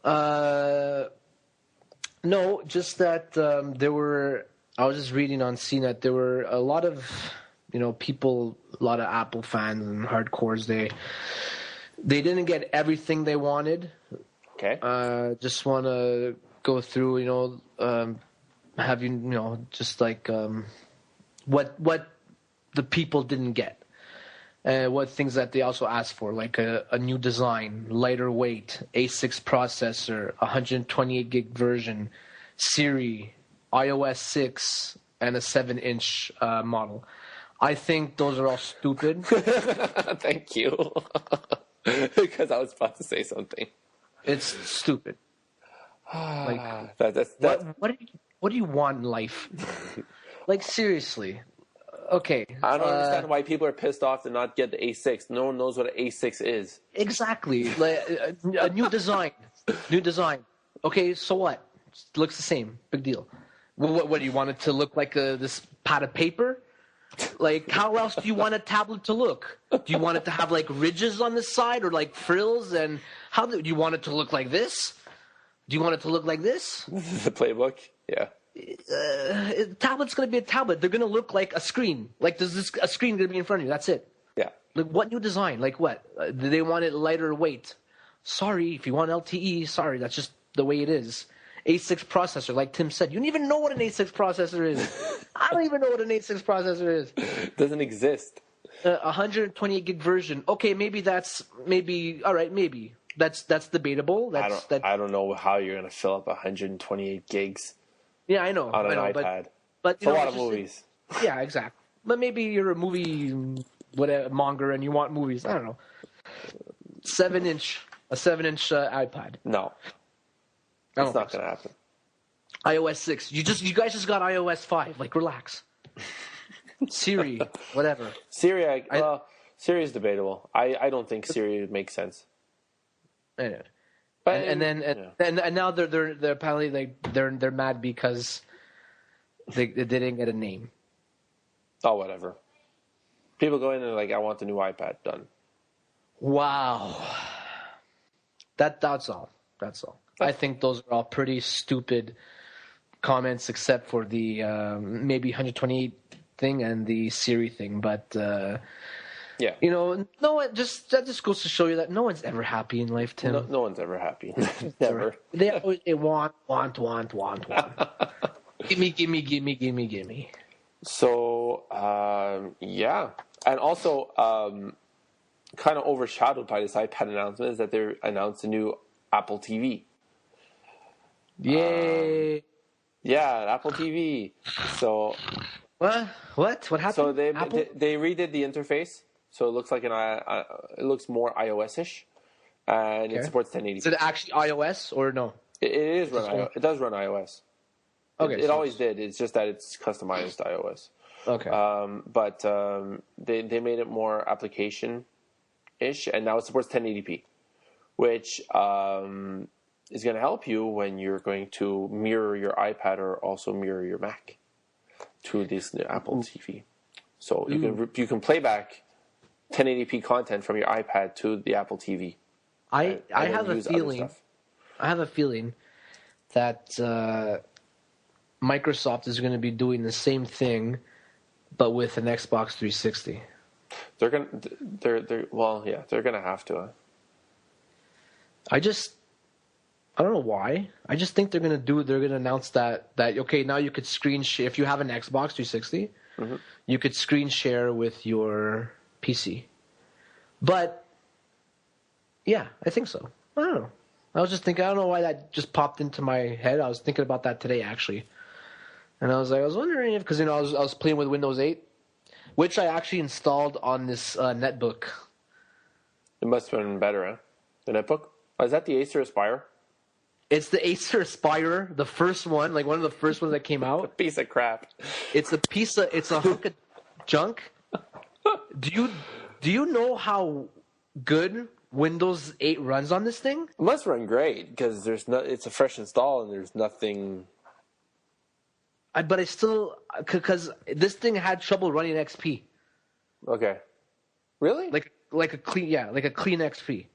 No, just that there were. I was just reading on CNET. There were a lot of, people, a lot of Apple fans and hardcores. They didn't get everything they wanted. Okay. Just want to go through, just like what the people didn't get. What things that they also asked for, like a new design, lighter weight, A6 processor, 128 gig version, Siri, iOS 6, and a 7-inch model. I think those are all stupid. Thank you. Because I was about to say something. It's stupid. Like that's what do you want in life? Like, seriously. Okay. I don't understand why people are pissed off to not get the A6. No one knows what an A6 is. Exactly. Like, a new design. New design. Okay, so what? It looks the same. Big deal. What do you want it to look like? This pad of paper? Like, how else do you want a tablet to look? Do you want it to have like ridges on the side or like frills? And how do you want it to look like this? Do you want it to look like this? The playbook? Yeah. Tablet's going to be a tablet. They're going to look like a screen. Like, there's a screen going to be in front of you. That's it. Yeah. Like, what new design? Like, what? Do they want it lighter weight? Sorry, if you want LTE, sorry, that's just the way it is. A6 processor, like Tim said. You don't even know what an A6 processor is. I don't even know what an A6 processor is. Doesn't exist. 128 gig version. Okay, all right, maybe. That's debatable. I don't know how you're going to fill up 128 gigs. Yeah, I know. On an iPad. But it's a lot of movies. Yeah, exactly. But maybe you're a movie monger and you want movies. I don't know. 7-inch iPad. No. It's not going to happen. iOS 6. You guys just got iOS 5. Like, relax. Siri, whatever. Siri, Siri is debatable. I don't think Siri makes sense. Anyway. But and now they're apparently they're mad because they didn't get a name. Oh, whatever. People go in and like, I want the new iPad. Done. Wow. That's all. I think those are all pretty stupid comments, except for the maybe 128 thing and the Siri thing. But yeah, that just goes to show you that no one's ever happy in life, Tim. No one's ever happy. Never. They always want. Gimme. So yeah, and also kind of overshadowed by this iPad announcement is that they announced a new Apple TV. Yay! Yeah, Apple TV. So what happened? So they redid the interface, so it looks like it looks more iOS-ish, and it supports 1080p. Is it actually iOS or no? It does run iOS. Okay, it always did. It's just that it's customized to iOS. Okay. But they made it more application-ish, and now it supports 1080p, which is going to help you when you're going to mirror your iPad or also mirror your Mac to this Apple TV. So you can play back 1080p content from your iPad to the Apple TV. I have a feeling that Microsoft is going to be doing the same thing, but with an Xbox 360. They're gonna have to. I don't know why. I just think they're gonna announce that okay, now you could screen share if you have an Xbox 360, you could screen share with your PC. But yeah, I think so. I don't know. I was just thinking. I don't know why that just popped into my head. I was thinking about that today actually, and I was wondering if because I was playing with Windows 8, which I actually installed on this netbook. It must have been better, huh? The netbook. Oh, is that the Acer Aspire? It's the Acer Aspire, the first one, like one of the first ones that came out. A piece of crap. It's a hunk of junk. Do you know how good Windows 8 runs on this thing? It must run great because it's a fresh install and there's nothing. But I still, because this thing had trouble running XP. Okay. Really? Like a clean XP.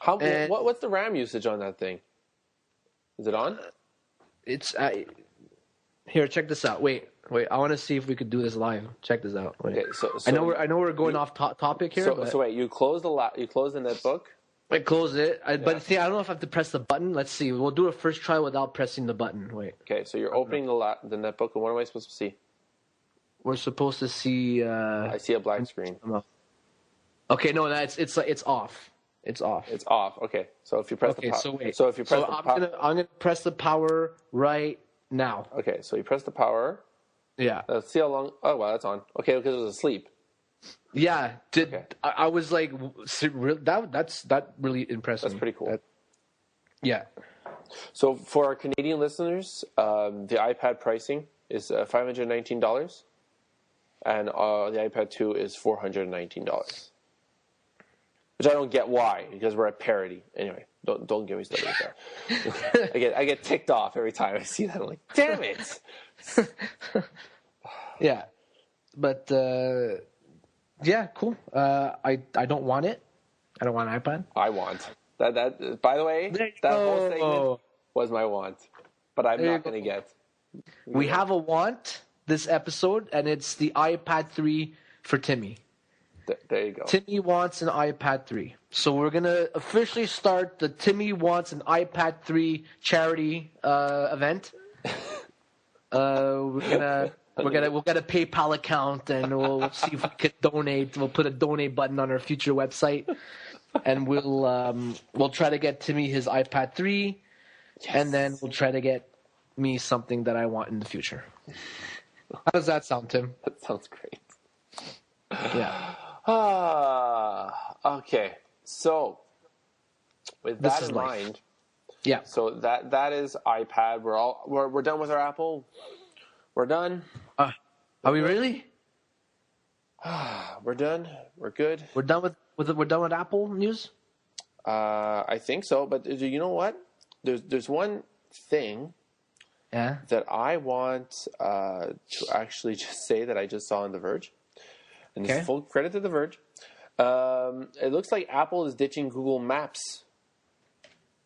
What's the RAM usage on that thing? Is it on? It's here. Check this out. Wait. I want to see if we could do this live. Check this out. Wait. Okay, so I know we're going off topic here. So wait, you close the netbook. I close it, but see, I don't know if I have to press the button. Let's see. We'll do a first try without pressing the button. Wait. Okay, so you're opening the netbook, and what am I supposed to see? We're supposed to see. I see a black screen. Okay, no, it's off. It's off. It's off. Okay, so if you press the power. So wait. So if you press I'm gonna press the power right now. Okay, so you press the power. Yeah. Let's see how long. Oh wow, that's on. Okay, because it was asleep. Yeah. I was like, that really impressed me. That's pretty cool. Yeah. So for our Canadian listeners, the iPad pricing is $519, and the iPad 2 is $419. Which I don't get why, because we're at parity. Anyway, don't get me started with that. I get ticked off every time I see that. I'm like, damn it. Yeah, but yeah, cool. I don't want it. I don't want an iPad. I want that. By the way, that whole segment was my want, but I'm not going to get. We have a want this episode, and it's the iPad 3 for Timmy. There you go. Timmy wants an iPad 3. So we're going to officially start the Timmy wants an iPad 3 charity event. We'll get a PayPal account, and we'll see if we could donate. We'll put a donate button on our future website, and we'll try to get Timmy his iPad 3, and then we'll try to get me something that I want in the future. How does that sound, Tim? That sounds great. Yeah. Okay. So, with that in mind, yeah. So that is iPad. We're done with our Apple. We're done. Are we really? We're done. We're good. We're done with Apple news. I think so. But you know what? There's one thing. Yeah. That I want to actually just say that I just saw on The Verge. And this is full credit to The Verge. It looks like Apple is ditching Google Maps.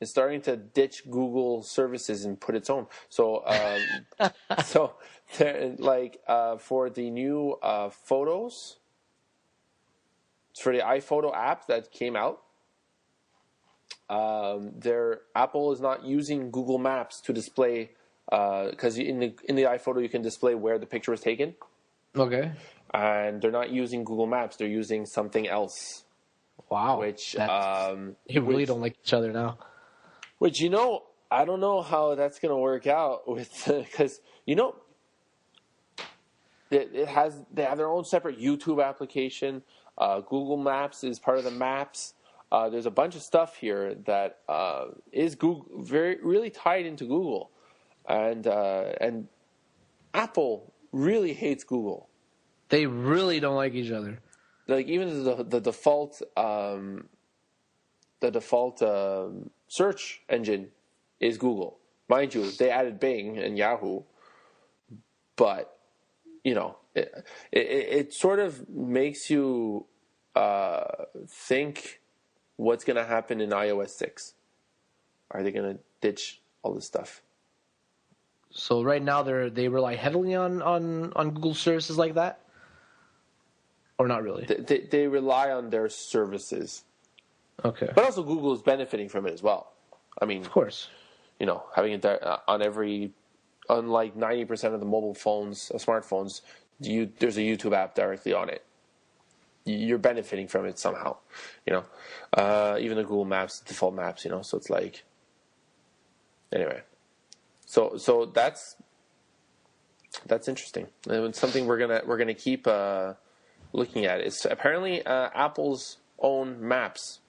It's starting to ditch Google services and put its own. So, for the new photos, for the iPhoto app that came out, Apple is not using Google Maps to display, because in the iPhoto you can display where the picture was taken. Okay. And they're not using Google Maps; they're using something else. Wow. Which you really don't like each other now. Which I don't know how that's going to work out with, because they have their own separate YouTube application. Google Maps is part of the Maps. There's a bunch of stuff here that is really tied into Google, and Apple really hates Google. They really don't like each other. Like even the default search engine is Google. Mind you, they added Bing and Yahoo, but it sort of makes you think what's going to happen in iOS 6. Are they going to ditch all this stuff? So right now they rely heavily on Google services like that, or not really? They rely on their services. Okay. But also Google is benefiting from it as well. I mean, Of course. Having it there on every, unlike 90% of the mobile phones, smartphones, there's a YouTube app directly on it. You're benefiting from it somehow, even the Google Maps, default maps, so it's like, anyway. So that's interesting. And it's something we're gonna keep looking at. It's apparently Apple's own maps.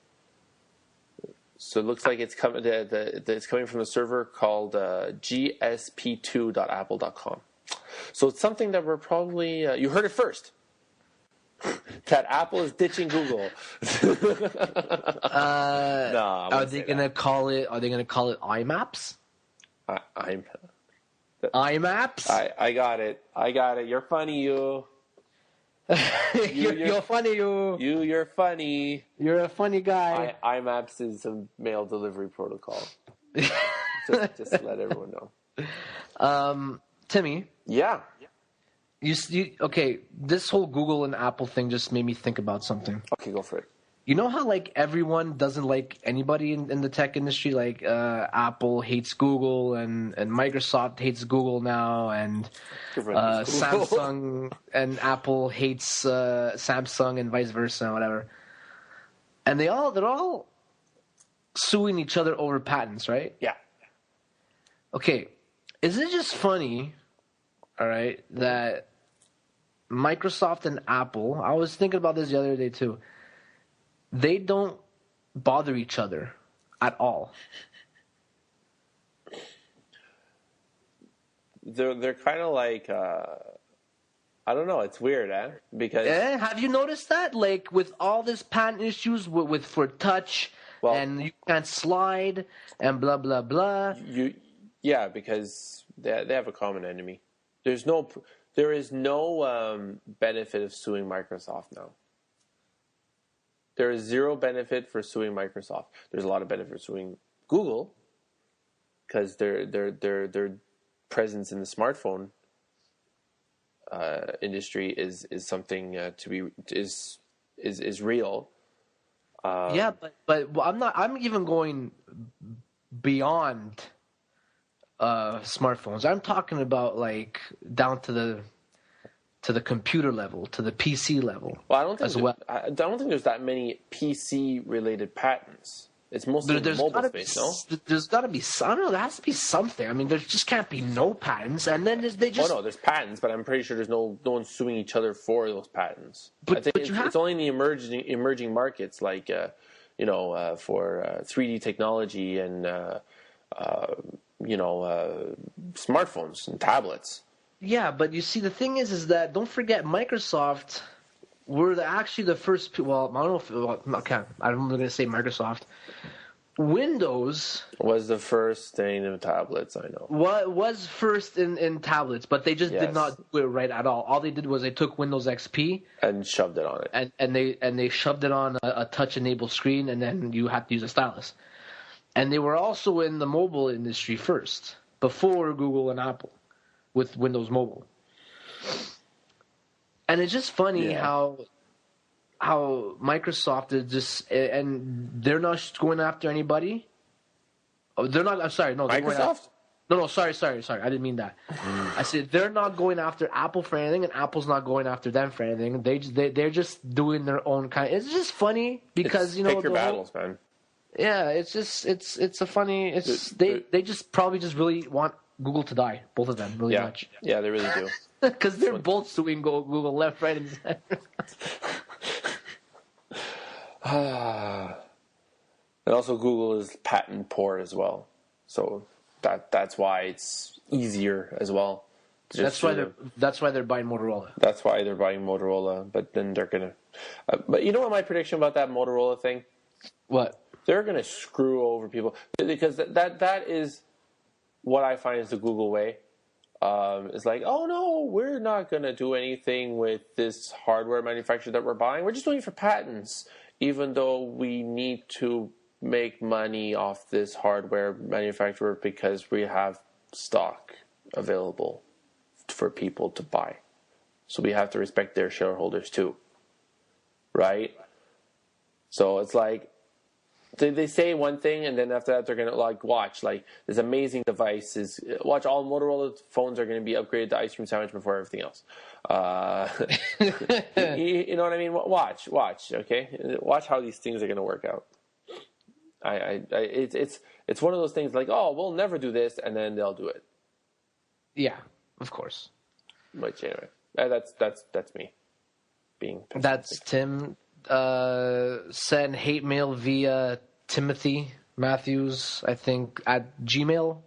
So it looks like it's coming. It's coming from a server called gsp2.apple.com. So it's something that we're probably you heard it first. That Apple is ditching Google. No, are they gonna call it? Are they gonna call it iMaps? iMaps. I got it. You're funny, you. You're funny, you. You're funny. You're a funny guy. iMaps is a mail delivery protocol. just to let everyone know. Timmy. Yeah. Okay, this whole Google and Apple thing just made me think about something. Okay, go for it. You know how everyone doesn't like anybody in the tech industry? Apple hates Google and Microsoft hates Google now, and Samsung and Apple hates Samsung and vice versa and whatever. And they're all suing each other over patents, right? Yeah. Okay, is it just funny, all right, that Microsoft and Apple, I was thinking about this the other day too, they don't bother each other at all. They're kind of like I don't know. It's weird, Because have you noticed that? With all this patent issues with for touch, and you can't slide and blah blah blah. Because they have a common enemy. There is no benefit of suing Microsoft now. There is zero benefit for suing Microsoft. There's a lot of benefit for suing Google because their presence in the smartphone industry is something is real. But I'm even going beyond smartphones. I'm talking about down to the computer level, to the PC level. Well, I don't think there's that many PC related patents. It's mostly in the mobile space, no? There's got to be. I don't know. There has to be something. I mean, there just can't be no patents. And then they just. Oh no, there's patents, but I'm pretty sure there's no one suing each other for those patents. I think it's only in the emerging markets, for 3D technology and smartphones and tablets. Yeah, but you see, the thing is that don't forget Microsoft were actually the first. Well, I don't know if okay, I'm going to say Microsoft. Windows was the first thing in tablets. I know. What was first in tablets, but they just did not do it right at all. All they did was they took Windows XP and shoved it on it, and they shoved it on a touch-enabled screen, and then you had to use a stylus. And they were also in the mobile industry first, before Google and Apple, with Windows Mobile. And it's just funny how Microsoft is just, and they're not going after anybody. Oh, they're not. I'm sorry. No, Microsoft. No. Sorry. I didn't mean that. I said they're not going after Apple for anything, and Apple's not going after them for anything. They're just doing their own kind. It's just funny because pick your battles, man. Yeah, it's a funny. They just probably just really want Google to die, both of them, really much. Yeah, they really do. Because they're both suing Google left, right, and center. And also Google is patent poor as well. So that's why it's easier as well. That's why they're buying Motorola. That's why they're buying Motorola, but then they're going to... but you know what my prediction about that Motorola thing? What? They're going to screw over people. Because that is what I find is the Google way. It's like, oh no, we're not going to do anything with this hardware manufacturer that we're buying. We're just doing it for patents, even though we need to make money off this hardware manufacturer because we have stock available for people to buy. So we have to respect their shareholders too. Right? So it's like, They say one thing, and then after that, they're going to watch this amazing device is watch all Motorola phones are going to be upgraded to ice cream sandwich before everything else. You know what I mean? Watch, okay? Watch how these things are going to work out. It's one of those things like, oh, we'll never do this, and then they'll do it. Yeah, of course. Which anyway, that's me being pessimistic. That's Tim. Send hate mail via Timothy Matthews, I think, at Gmail.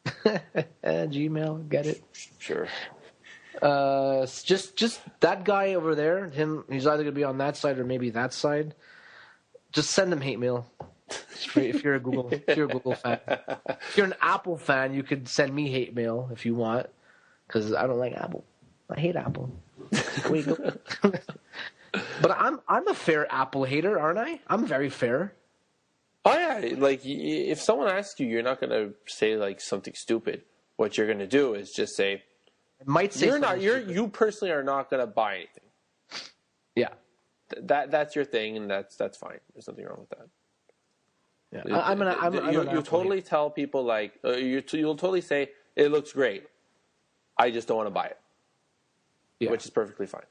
Gmail, get it? Sure. Just that guy over there. Him. He's either gonna be on that side or maybe that side. Just send him hate mail. If you're a Google fan. If you're an Apple fan, you could send me hate mail if you want, because I don't like Apple. I hate Apple. But I'm a fair Apple hater, aren't I? I'm very fair. Oh yeah, like if someone asks you, you're not gonna say like something stupid. What you're gonna do is just say, I might say you personally are not gonna buy anything. Yeah, that's your thing, and that's fine. There's nothing wrong with that. Yeah, you totally tell people like you'll totally say it looks great. I just don't want to buy it, which is perfectly fine.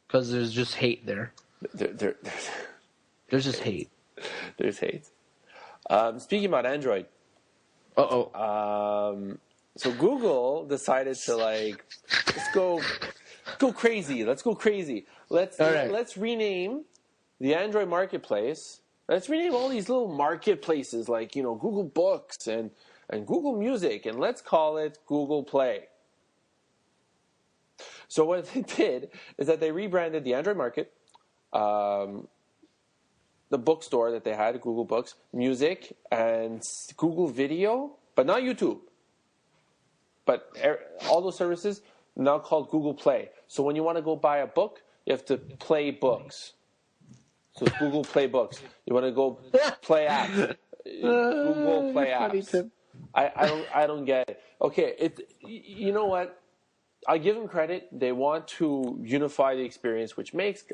Because there's just hate there. There's just hate. There's hate. Speaking about Android. So Google decided to let's go crazy. Let's go crazy. Let's rename the Android marketplace. Let's rename all these little marketplaces like Google Books and Google Music, and let's call it Google Play. So what they did is that they rebranded the Android market, the bookstore that they had, Google Books, Music, and Google Video, but not YouTube. But all those services now called Google Play. So when you want to go buy a book, you have to play books. So it's Google Play Books. You want to go play apps, Google Play apps. I don't get it. Okay, you know what? I give them credit. They want to unify the experience, which makes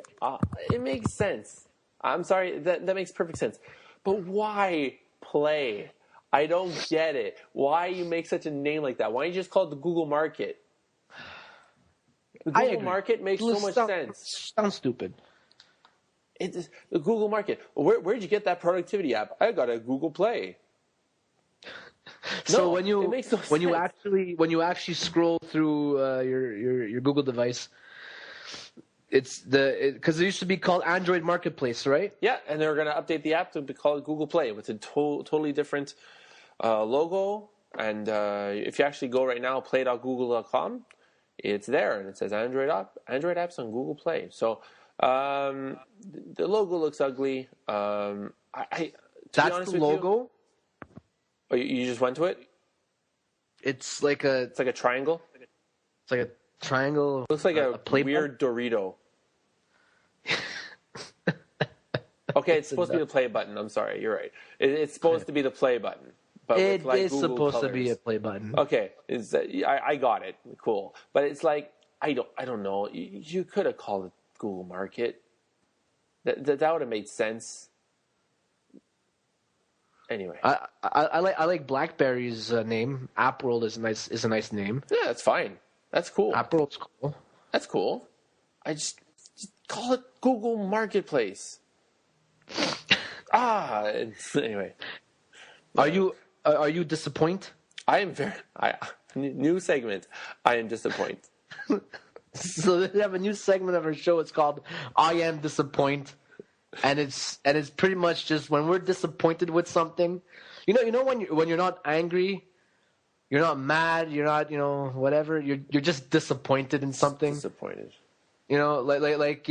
sense. I'm sorry, that makes perfect sense. But why Play? I don't get it. Why you make such a name like that? Why don't you just call it the Google Market? The Google Market makes so much sense. Sounds stupid. It's the Google Market. Where'd you get that productivity app? I got a Google Play. So when you actually scroll through your Google device, because it used to be called Android Marketplace, right? Yeah, and they're going to update the app to be called Google Play with a totally different logo. And if you actually go right now, play.google.com, it's there, and it says Android apps on Google Play. So the logo looks ugly. That's the logo. Oh, you just went to it? It's like a triangle. It's like a triangle. Looks like a weird Dorito. Okay, it's supposed to be the play button. I'm sorry, you're right. It's supposed to be the play button. But it with, is Google supposed colors. To be a play button. Okay, I got it. Cool. But it's like I don't know. You could have called it Google Market. That would have made sense. Anyway, I like BlackBerry's name. AppWorld is a nice name. Yeah, that's fine. That's cool. AppWorld's cool. That's cool. I just call it Google Marketplace. Anyway. Are you disappointed? I am new segment. I am disappointed. So we have a new segment of our show. It's called I Am Disappointed. And it's pretty much just when we're disappointed with something, you know when you're not angry, you're not mad, you're not whatever, you're just disappointed in something. Disappointed. Like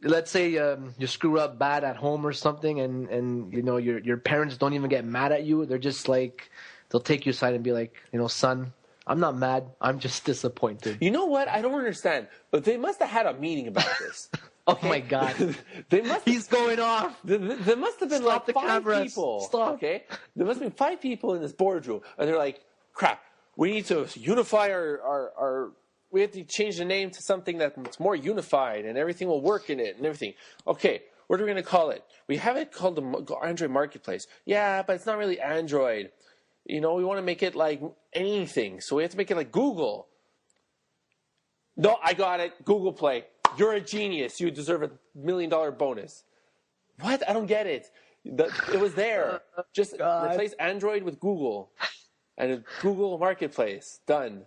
let's say you screw up bad at home or something, and your parents don't even get mad at you. They're just like they'll take you aside and be like, son, I'm not mad. I'm just disappointed. You know what? I don't understand. But they must have had a meeting about this. Okay? Oh my God! He's going off. There must have been Stop like 5 people. Stop. Okay, there must have been 5 people in this boardroom, and they're like, "Crap! We need to unify our. We have to change the name to something that's more unified, and everything will work in it, and everything." Okay, What are we going to call it? We have it called the Android Marketplace. Yeah, but it's not really Android. We want to make it like anything. So we have to make it like Google. No, I got it. Google Play. You're a genius. You deserve $1 million bonus. What? I don't get it. It was there. Just replace Android with Google. And a Google Marketplace. Done.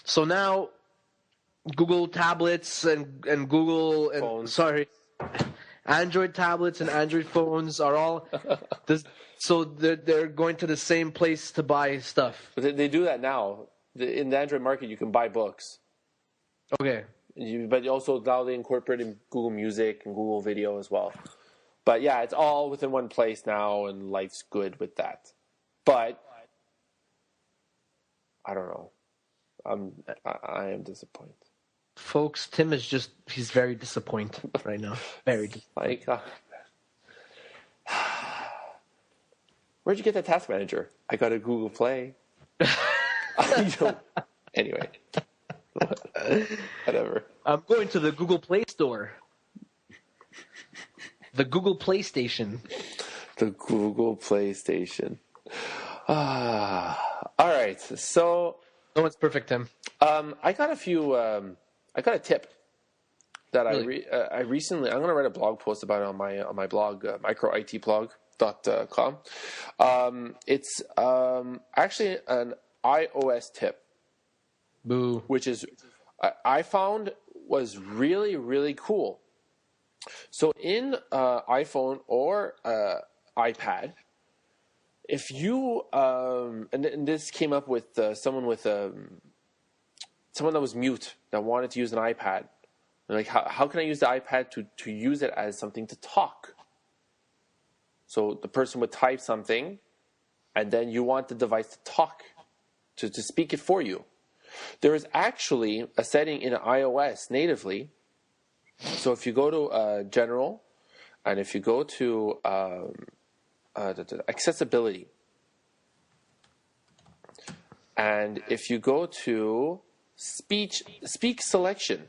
So now, Google tablets and Google phones. Android tablets and Android phones are all. So they're going to the same place to buy stuff. But they do that now. In the Android market, you can buy books. Okay. But also now they incorporate in Google Music and Google Video as well. But yeah, it's all within one place now, and life's good with that. But I don't know. I am disappointed. Folks, Tim he's very disappointed right now. Very disappointed. Where'd you get that task manager? I got a Google Play. Anyway. Whatever. I'm going to the Google Play Store. The Google PlayStation. The Google PlayStation. All right. So. No one's perfect, Tim. I got a few. I got a tip that really? I recently. I'm going to write a blog post about it on my blog, microitblog.com. It's actually an iOS tip. Boo. Which is I found was really, really cool. So in iPhone or iPad, if you and this came up with someone that was mute that wanted to use an iPad. Like, how can I use the iPad to use it as something to talk? So the person would type something, and then you want the device to talk, to speak it for you. There is actually a setting in iOS natively. So if you go to General, and if you go to Accessibility, and if you go to Speak Selection.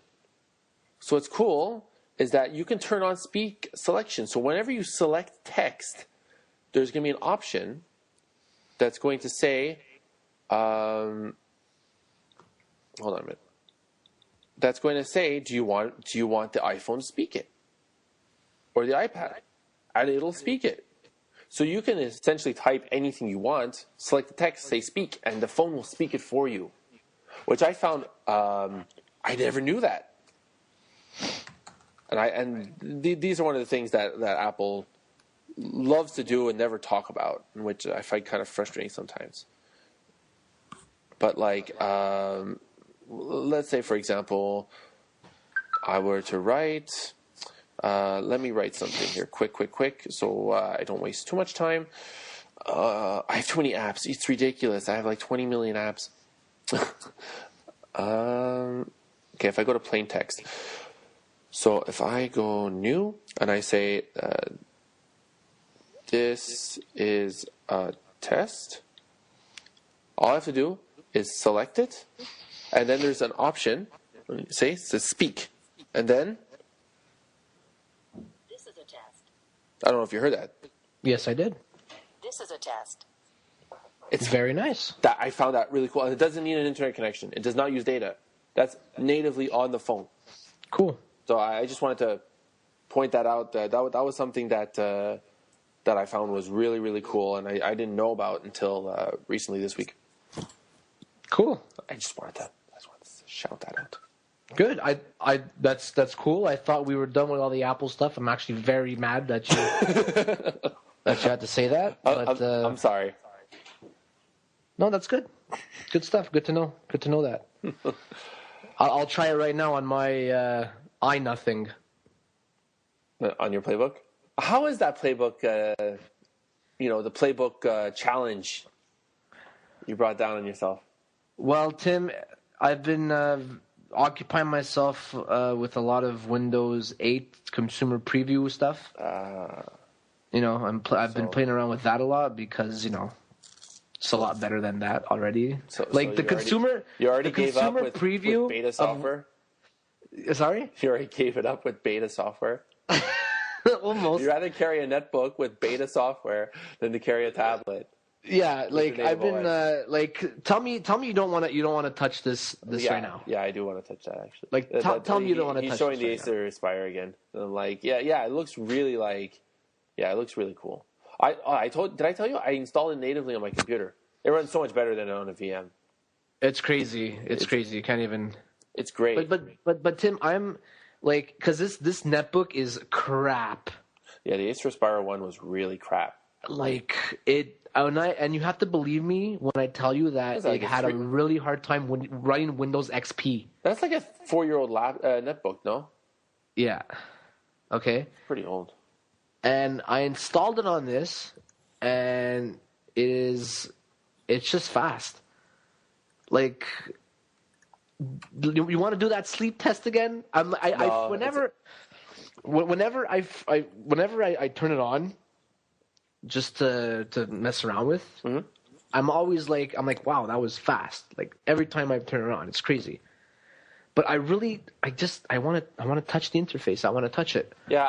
So what's cool is that you can turn on Speak Selection. So whenever you select text, there's going to be an option that's going to say, hold on a minute. That's going to say, do you want the iPhone to speak it? Or the iPad? And it'll speak it. So you can essentially type anything you want, select the text, say speak, and the phone will speak it for you. Which I found, I never knew that. And these are one of the things that Apple loves to do and never talk about, which I find kind of frustrating sometimes. But like, let's say, for example, I were to write, let me write something here, quick, so I don't waste too much time. I have too many apps. It's ridiculous. I have like 20 million apps. Okay, if I go to plain text. So if I go new and I say, this is a test, all I have to do is select it, and then there's an option, it says speak, and then, this is a test. I don't know if you heard that. Yes, I did. This is a test. It's very nice. I found that really cool. And it doesn't need an internet connection. It does not use data. That's natively on the phone. Cool. So I just wanted to point that out. That was something that I found was really, really cool, and I didn't know about until recently this week. Cool. I just wanted to shout that out. Good. That's cool. I thought we were done with all the Apple stuff. I'm actually very mad that you had to say that. But I'm sorry. No, that's good. Good stuff. Good to know. Good to know that. I'll try it right now on my iNothing. On your playbook? How is that playbook, the playbook challenge you brought down on yourself? Well, Tim, I've been occupying myself with a lot of Windows 8 consumer preview stuff. I've been playing around with that a lot because, it's a lot better than that already. So the consumer you already gave up with preview beta software? Sorry? You already gave it up with beta software? Almost. You'd rather carry a netbook with beta software than to carry a tablet. Yeah, like I've been OS. tell me you don't want to touch this right now. Yeah, I do want to touch that actually. Like tell me you don't want to touch He's showing this the right now. Acer Aspire again. And I'm like, yeah, it looks really it looks really cool. Did I tell you I installed it natively on my computer? It runs so much better than on a VM. It's crazy. It's crazy. You can't even. It's great. But Tim, I'm like, because this netbook is crap. Yeah, the Acer Aspire 1 was really crap. Like it. And you have to believe me when I tell you that it had a really hard time running Windows XP. That's like a 4-year-old netbook, no? Yeah. Okay. Pretty old. And I installed it on this, and it's just fast. Like, you want to do that sleep test again? Whenever I turn it on, just to mess around with, mm-hmm. I'm like, wow, that was fast. Like every time I turn it on, it's crazy. But I want to touch the interface. I want to touch it. Yeah,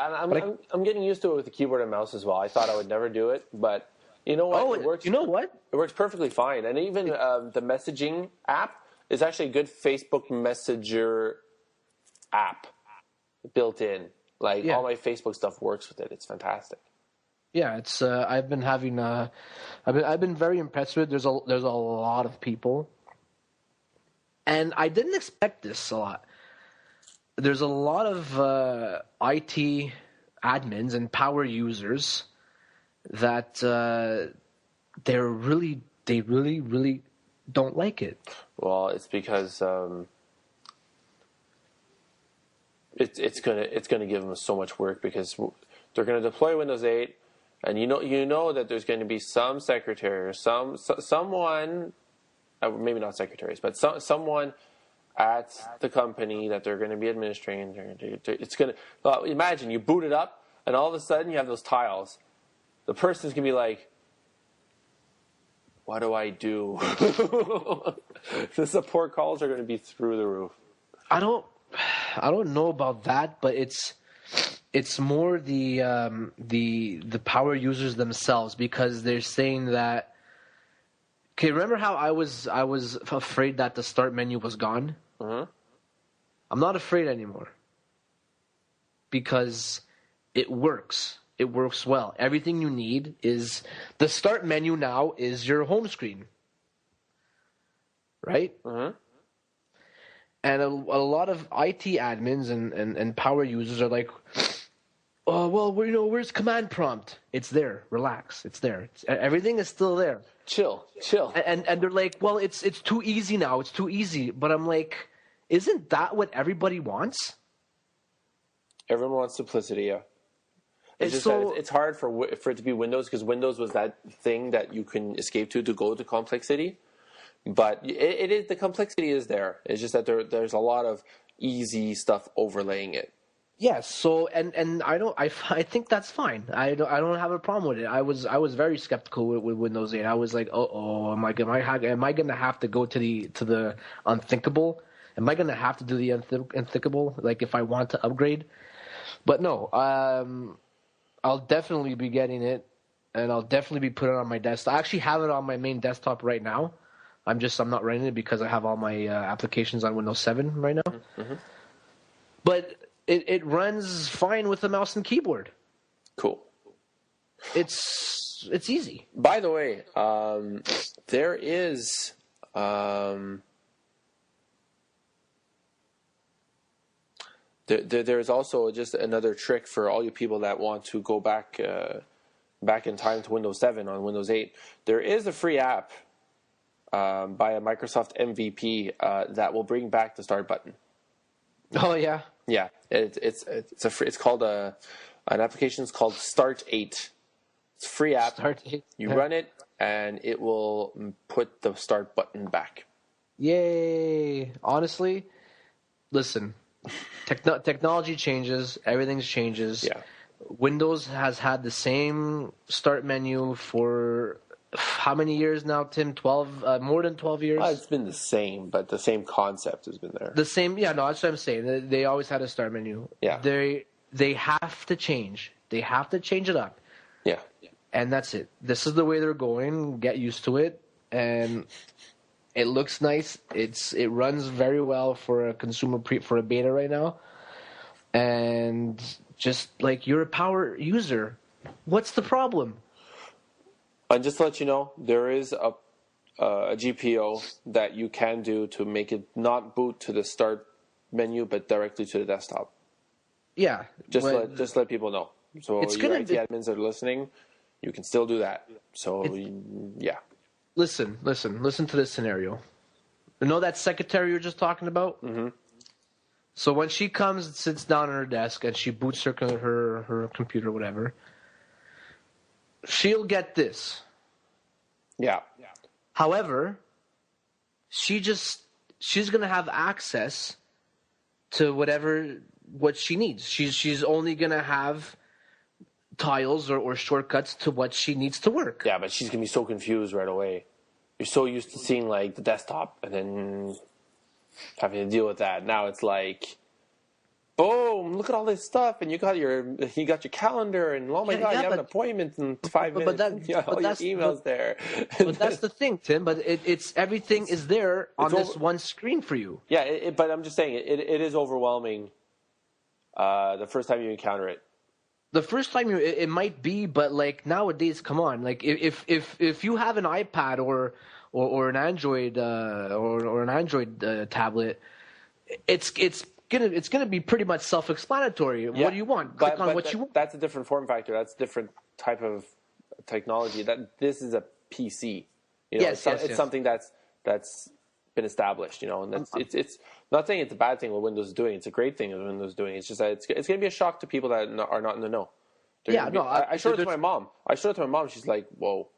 I'm getting used to it with the keyboard and mouse as well. I thought I would never do it, but you know what? It works. You know what? It works perfectly fine. And even the messaging app is actually a good Facebook Messenger app built in. Like all my Facebook stuff works with it. It's fantastic. Yeah, it's. I've been having. I've been very impressed with it. There's a lot of people, and I didn't expect this a lot. There's a lot of IT admins and power users that they really don't like it. Well, it's because it's gonna give them so much work because they're gonna deploy Windows 8. And you know that there's going to be some secretary or someone, maybe not secretaries, but someone at the company that they're going to be administrating. It's going to imagine you boot it up, and all of a sudden you have those tiles. The person's going to be like, "What do I do?" The support calls are going to be through the roof. I don't know about that, but it's more the power users themselves, because they're saying that. Okay, remember how I was afraid that the start menu was gone? Mm-hmm. I'm not afraid anymore, because it works. It works well. Everything you need is the start menu now is your home screen, right? Mm-hmm. And a lot of IT admins and power users are like, oh, well, where's command prompt? It's there. Relax. It's there. Everything is still there. Chill. And they're like, well, it's too easy now. It's too easy. But I'm like, isn't that what everybody wants? Everyone wants simplicity, yeah. It's just that it's hard for it to be Windows, because Windows was that thing that you can escape to go to complexity. But it is, the complexity is there. It's just that there's a lot of easy stuff overlaying it. Yes. So and I think that's fine. I don't have a problem with it. I was very skeptical with Windows 8. I was like, am I gonna have to go to the unthinkable? Am I gonna have to do the unthinkable? Like if I want to upgrade? But no. I'll definitely be getting it, and I'll definitely be putting it on my desktop. I actually have it on my main desktop right now. I'm not running it because I have all my applications on Windows 7 right now. Mm-hmm. But it runs fine with a mouse and keyboard. Cool. It's easy. By the way, there is there's also just another trick for all you people that want to go back in time to Windows 7 on Windows 8. There is a free app by a Microsoft MVP that will bring back the start button. Oh yeah, yeah. It's called an application. It's called Start 8. It's a free app. Start 8. You run it, and it will put the start button back. Yay! Honestly, listen, technology changes. Everything changes. Yeah. Windows has had the same start menu for how many years now, Tim? 12, more than 12 years? It's been the same, but the same concept has been there. The same, yeah, no, that's what I'm saying. They always had a start menu. Yeah. They have to change. They have to change it up. Yeah. And that's it. This is the way they're going. Get used to it. And it looks nice. It runs very well for a for a beta right now. And just like, you're a power user. What's the problem? And just to let you know, there is a GPO that you can do to make it not boot to the start menu, but directly to the desktop. Yeah. Just let people know. So It's your gonna IT be- admins that are listening, you can still do that. So, yeah. Listen to this scenario. You know that secretary you were just talking about? Mm-hmm. So when she comes and sits down at her desk and she boots her computer, whatever, she'll get this. Yeah. However, she's gonna have access to what she needs. She's only gonna have tiles or shortcuts to what she needs to work. Yeah, but she's going to be so confused right away. You're so used to seeing, like, the desktop and then having to deal with that. Now it's like, boom, look at all this stuff, and you got your calendar, and oh my God, you have an appointment in 5 minutes. You got all your emails there. But that's the thing, Tim. But it's everything is there on this one screen for you. Yeah, but I'm just saying, it is overwhelming the first time you encounter it. The first time it might be, but like nowadays, come on, like if you have an iPad or an Android or an Android tablet, it's gonna be pretty much self-explanatory. Yeah. What do you want? Click on what you want. That's a different form factor. That's a different type of technology. This is a PC. It's something that's been established. And it's not saying it's a bad thing what Windows is doing. It's a great thing what Windows is doing. It's just that it's going to be a shock to people that are not in the know. I showed it to my mom. She's like, "Whoa."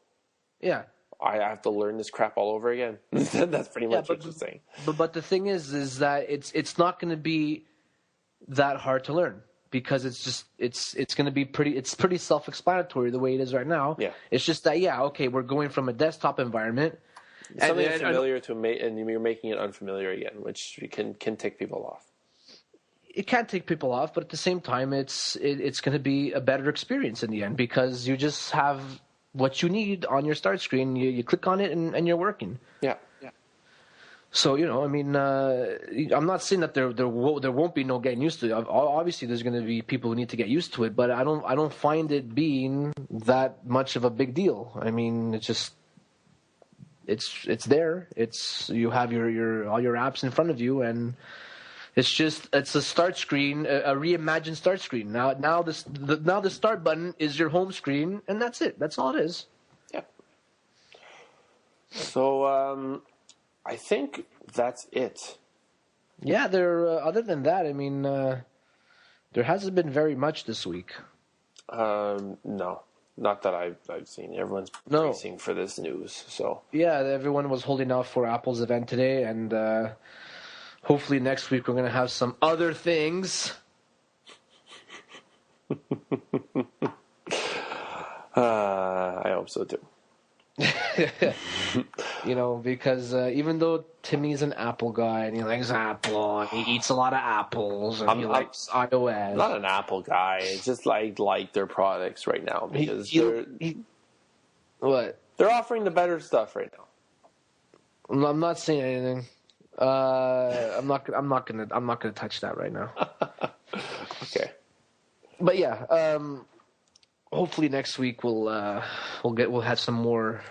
Yeah. I have to learn this crap all over again. That's pretty much what she's saying. But the thing is that it's not going to be that hard to learn, because it's going to be pretty self-explanatory the way it is right now. Yeah. It's just that we're going from a desktop environment. Something familiar and you're making it unfamiliar again, which can tick people off. It can take people off, but at the same time, it's going to be a better experience in the end, because you just have what you need on your start screen. You click on it and you're working. Yeah. So I'm not saying that there won't be no getting used to it. Obviously, there's going to be people who need to get used to it, but I don't find it being that much of a big deal. I mean, it's just. It's there. You have your all your apps in front of you, and it's a start screen, a reimagined start screen. Now the start button is your home screen, and that's it. That's all it is. Yep. So I think that's it. Yeah. Other than that, I mean, there hasn't been very much this week. No. Not that I've seen. Everyone's bracing for this news. So yeah, everyone was holding out for Apple's event today, and hopefully next week we're going to have some other things. I hope so too. Because even though Timmy's an Apple guy and he likes Apple and he eats a lot of apples and he likes iOS. I'm not an Apple guy. It's just like their products right now, because what? They're offering the better stuff right now. I'm not saying anything. I'm not gonna touch that right now. Okay. But yeah, hopefully next week we'll have some more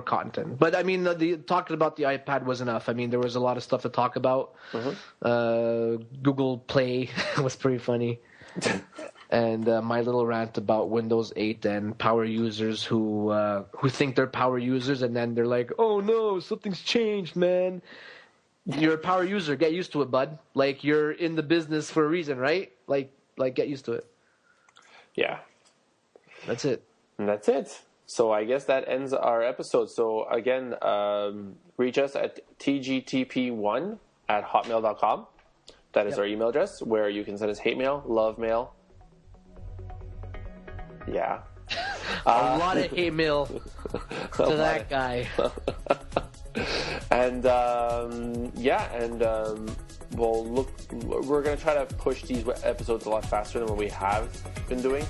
content. But I mean, talking about the iPad was enough. I mean, there was a lot of stuff to talk about. Mm-hmm. Google Play was pretty funny, and my little rant about Windows 8 and power users who think they're power users, and then they're like, "Oh no, something's changed, man." You're a power user. Get used to it, bud. Like, you're in the business for a reason, right? Like get used to it. Yeah. That's it. And that's it. So I guess that ends our episode. So again, reach us at tgtp1@hotmail.com. That is our email address, where you can send us hate mail, love mail. Yeah. A lot of hate mail to that guy. And we're going to try to push these episodes a lot faster than what we have been doing.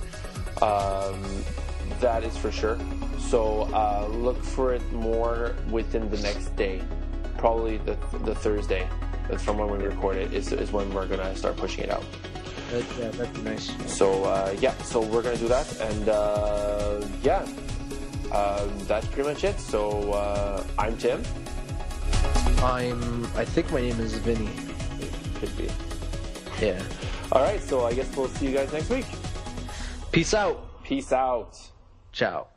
That is for sure. So look for it more within the next day, probably the Thursday. That's from when we record it. Is when we're gonna start pushing it out. Yeah, that'd be nice. So so we're gonna do that, and that's pretty much it. So I'm Tim. I think my name is Vinny. Could be. Yeah. All right. So I guess we'll see you guys next week. Peace out. Peace out. Ciao.